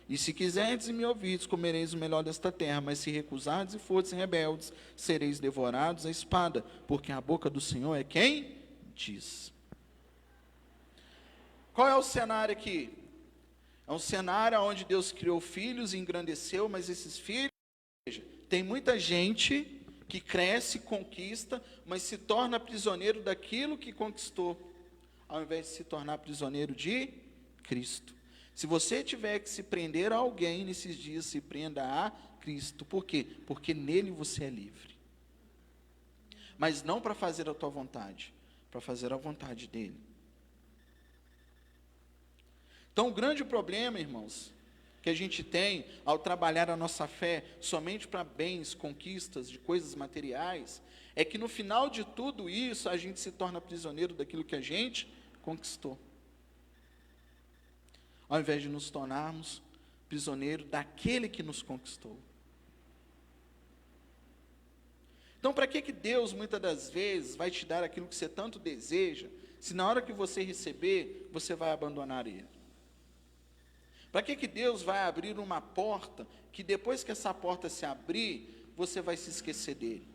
E se quiserdes e me ouvirdes, comereis o melhor desta terra. Mas se recusardes e fordes rebeldes, sereis devorados à espada, porque a boca do Senhor é quem diz. Qual é o cenário aqui? É um cenário onde Deus criou filhos e engrandeceu, mas esses filhos, tem muita gente que cresce, conquista, mas se torna prisioneiro daquilo que conquistou, ao invés de se tornar prisioneiro de Cristo. Se você tiver que se prender a alguém nesses dias, se prenda a Cristo. Por quê? Porque nele você é livre. Mas não para fazer a tua vontade, para fazer a vontade dele. Então, o grande problema, irmãos, que a gente tem ao trabalhar a nossa fé somente para bens, conquistas, de coisas materiais, é que no final de tudo isso, a gente se torna prisioneiro daquilo que a gente conquistou. Ao invés de nos tornarmos prisioneiros daquele que nos conquistou. Então, para que Deus, muitas das vezes, vai te dar aquilo que você tanto deseja, se na hora que você receber, você vai abandonar ele? Para que Deus vai abrir uma porta, que depois que essa porta se abrir, você vai se esquecer dele?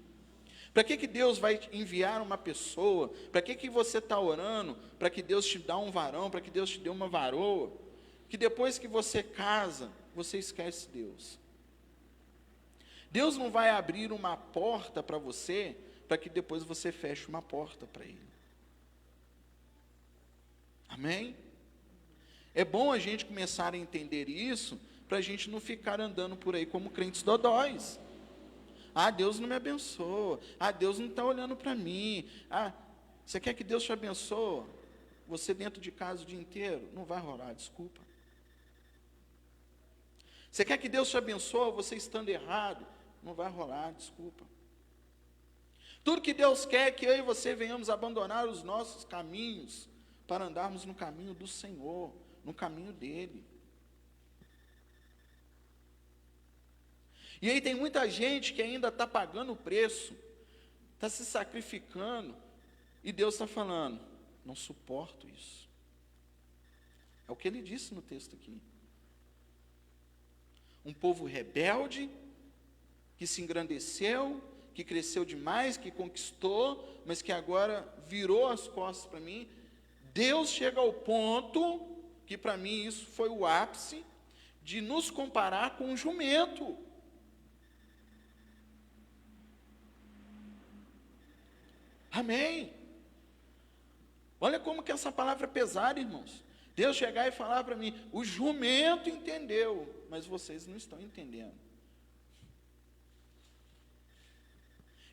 Para que Deus vai enviar uma pessoa? Para que você está orando? Para que Deus te dê um varão, para que Deus te dê uma varoa? Que depois que você casa, você esquece Deus. Deus não vai abrir uma porta para você, para que depois você feche uma porta para ele. Amém? É bom a gente começar a entender isso, para a gente não ficar andando por aí como crentes dodóis. Ah, Deus não me abençoa. Ah, Deus não está olhando para mim. Ah, você quer que Deus te abençoe? Você dentro de casa o dia inteiro? Não vai rolar, desculpa. Você quer que Deus te abençoe, você estando errado? Não vai rolar, desculpa. Tudo que Deus quer é que eu e você venhamos abandonar os nossos caminhos, para andarmos no caminho do Senhor, no caminho dele. E aí tem muita gente que ainda está pagando o preço, está se sacrificando, e Deus está falando, não suporto isso. É o que ele disse no texto aqui. Um povo rebelde, que se engrandeceu, que cresceu demais, que conquistou, mas que agora virou as costas para mim. Deus chega ao ponto, que para mim isso foi o ápice, de nos comparar com um jumento. Amém? Olha como que essa palavra é pesada, irmãos. Deus chegar e falar para mim, o jumento entendeu, mas vocês não estão entendendo.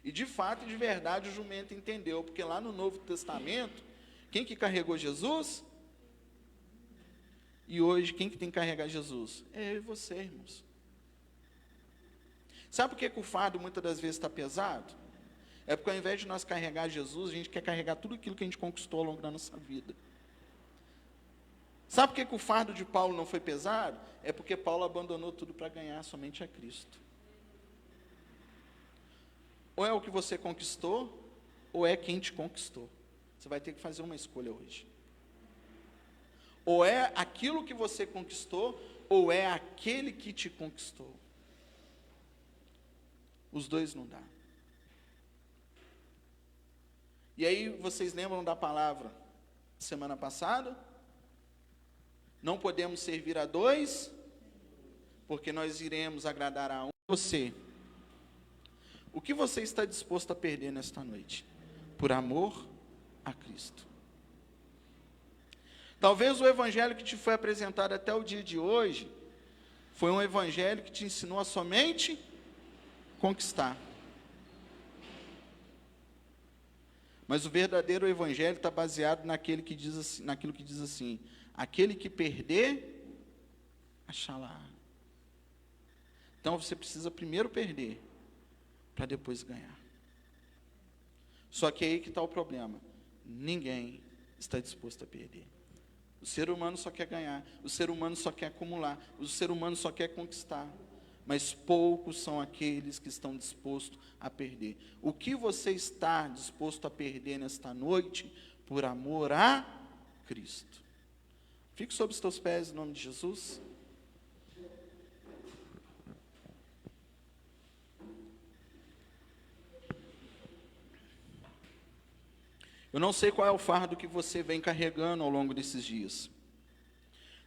E de fato e de verdade o jumento entendeu, porque lá no Novo Testamento, quem que carregou Jesus? E hoje, quem que tem que carregar Jesus? É eu e você, irmãos. Sabe por que o fardo muitas das vezes está pesado? É porque ao invés de nós carregar Jesus, a gente quer carregar tudo aquilo que a gente conquistou ao longo da nossa vida. Sabe por que o fardo de Paulo não foi pesado? É porque Paulo abandonou tudo para ganhar somente a Cristo. Ou é o que você conquistou, ou é quem te conquistou. Você vai ter que fazer uma escolha hoje. Ou é aquilo que você conquistou, ou é aquele que te conquistou. Os dois não dá. E aí, vocês lembram da palavra semana passada? Não podemos servir a dois, porque nós iremos agradar a um. Você. O que você está disposto a perder nesta noite? Por amor a Cristo. Talvez o evangelho que te foi apresentado até o dia de hoje, foi um evangelho que te ensinou a somente conquistar. Mas o verdadeiro evangelho está baseado naquilo que diz assim, aquele que perder, achará. Então você precisa primeiro perder, para depois ganhar. Só que aí que está o problema. Ninguém está disposto a perder. O ser humano só quer ganhar, o ser humano só quer acumular, o ser humano só quer conquistar. Mas poucos são aqueles que estão dispostos a perder. O que você está disposto a perder nesta noite, por amor a Cristo? Fique sobre os teus pés em nome de Jesus. Eu não sei qual é o fardo que você vem carregando ao longo desses dias.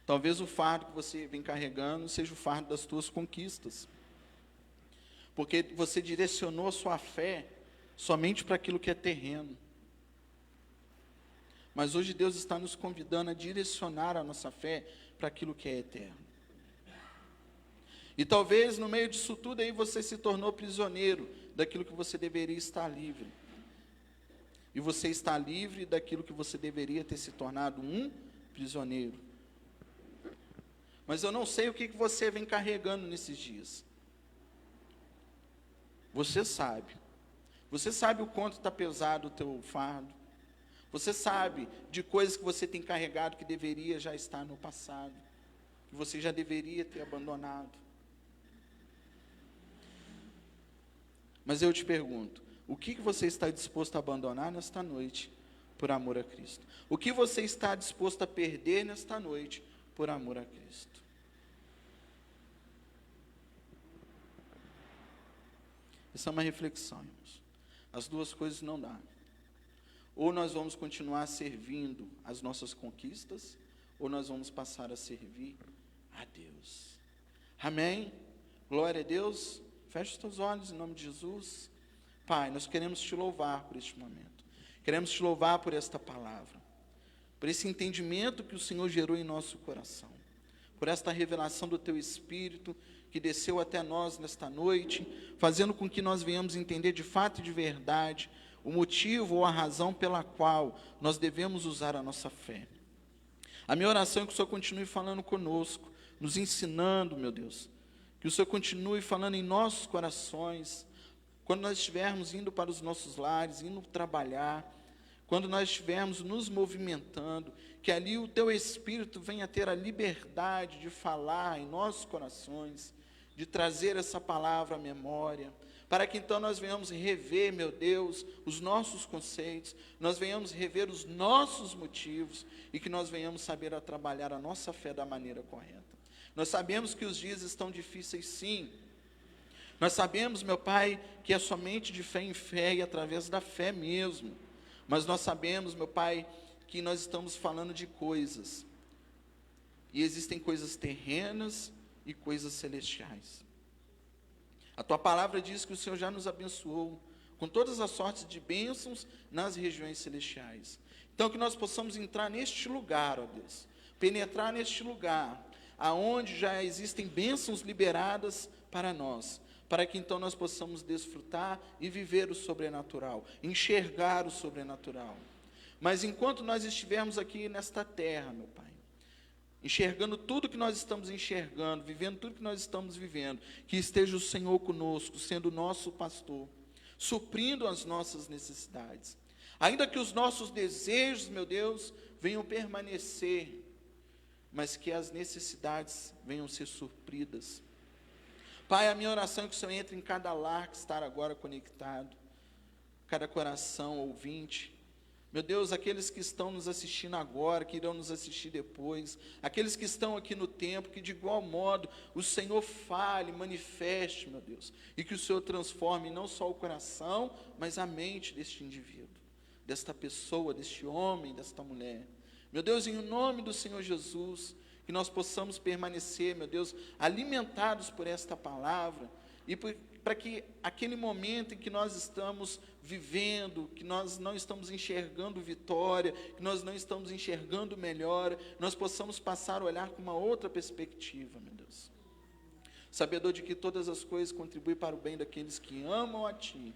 Talvez o fardo que você vem carregando seja o fardo das tuas conquistas. Porque você direcionou a sua fé somente para aquilo que é terreno. Mas hoje Deus está nos convidando a direcionar a nossa fé para aquilo que é eterno. E talvez no meio disso tudo aí você se tornou prisioneiro daquilo que você deveria estar livre. E você está livre daquilo que você deveria ter se tornado um prisioneiro. Mas eu não sei o que você vem carregando nesses dias. Você sabe. Você sabe o quanto está pesado o teu fardo. Você sabe de coisas que você tem carregado que deveria já estar no passado. Que você já deveria ter abandonado. Mas eu te pergunto, o que você está disposto a abandonar nesta noite por amor a Cristo? O que você está disposto a perder nesta noite por amor a Cristo? Essa é uma reflexão, irmãos. As duas coisas não dá. Ou nós vamos continuar servindo as nossas conquistas, ou nós vamos passar a servir a Deus. Amém? Glória a Deus. Feche os teus olhos em nome de Jesus. Pai, nós queremos te louvar por este momento. Queremos te louvar por esta palavra. Por esse entendimento que o Senhor gerou em nosso coração. Por esta revelação do teu Espírito que desceu até nós nesta noite, fazendo com que nós venhamos entender de fato e de verdade o motivo ou a razão pela qual nós devemos usar a nossa fé. A minha oração é que o Senhor continue falando conosco, nos ensinando, meu Deus. Que o Senhor continue falando em nossos corações, quando nós estivermos indo para os nossos lares, indo trabalhar, quando nós estivermos nos movimentando, que ali o teu Espírito venha ter a liberdade de falar em nossos corações, de trazer essa palavra à memória, para que então nós venhamos rever, meu Deus, os nossos conceitos, nós venhamos rever os nossos motivos, e que nós venhamos saber a trabalhar a nossa fé da maneira correta. Nós sabemos que os dias estão difíceis, sim. Nós sabemos, meu Pai, que é somente de fé em fé e através da fé mesmo. Mas nós sabemos, meu Pai, que nós estamos falando de coisas. E existem coisas terrenas e coisas celestiais. A Tua palavra diz que o Senhor já nos abençoou com todas as sortes de bênçãos nas regiões celestiais. Então que nós possamos entrar neste lugar, ó Deus, penetrar neste lugar, aonde já existem bênçãos liberadas para nós, para que então nós possamos desfrutar e viver o sobrenatural, enxergar o sobrenatural. Mas enquanto nós estivermos aqui nesta terra, meu Pai, enxergando tudo que nós estamos enxergando, vivendo tudo que nós estamos vivendo, que esteja o Senhor conosco, sendo o nosso pastor, suprindo as nossas necessidades. Ainda que os nossos desejos, meu Deus, venham permanecer, mas que as necessidades venham ser supridas. Pai, a minha oração é que o Senhor entre em cada lar que está agora conectado, cada coração ouvinte. Meu Deus, aqueles que estão nos assistindo agora, que irão nos assistir depois, aqueles que estão aqui no templo, que de igual modo o Senhor fale, manifeste, meu Deus, e que o Senhor transforme não só o coração, mas a mente deste indivíduo, desta pessoa, deste homem, desta mulher. Meu Deus, em nome do Senhor Jesus, que nós possamos permanecer, meu Deus, alimentados por esta palavra, e para que aquele momento em que nós estamos vivendo, que nós não estamos enxergando vitória, que nós não estamos enxergando melhora, nós possamos passar a olhar com uma outra perspectiva, meu Deus. Sabedor de que todas as coisas contribuem para o bem daqueles que amam a Ti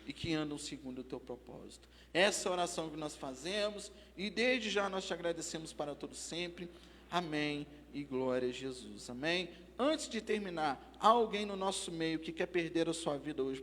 e que andam segundo o Teu propósito. Essa é a oração que nós fazemos e desde já nós Te agradecemos para todo sempre. Amém e glória a Jesus. Amém. Antes de terminar, há alguém no nosso meio que quer perder a sua vida hoje?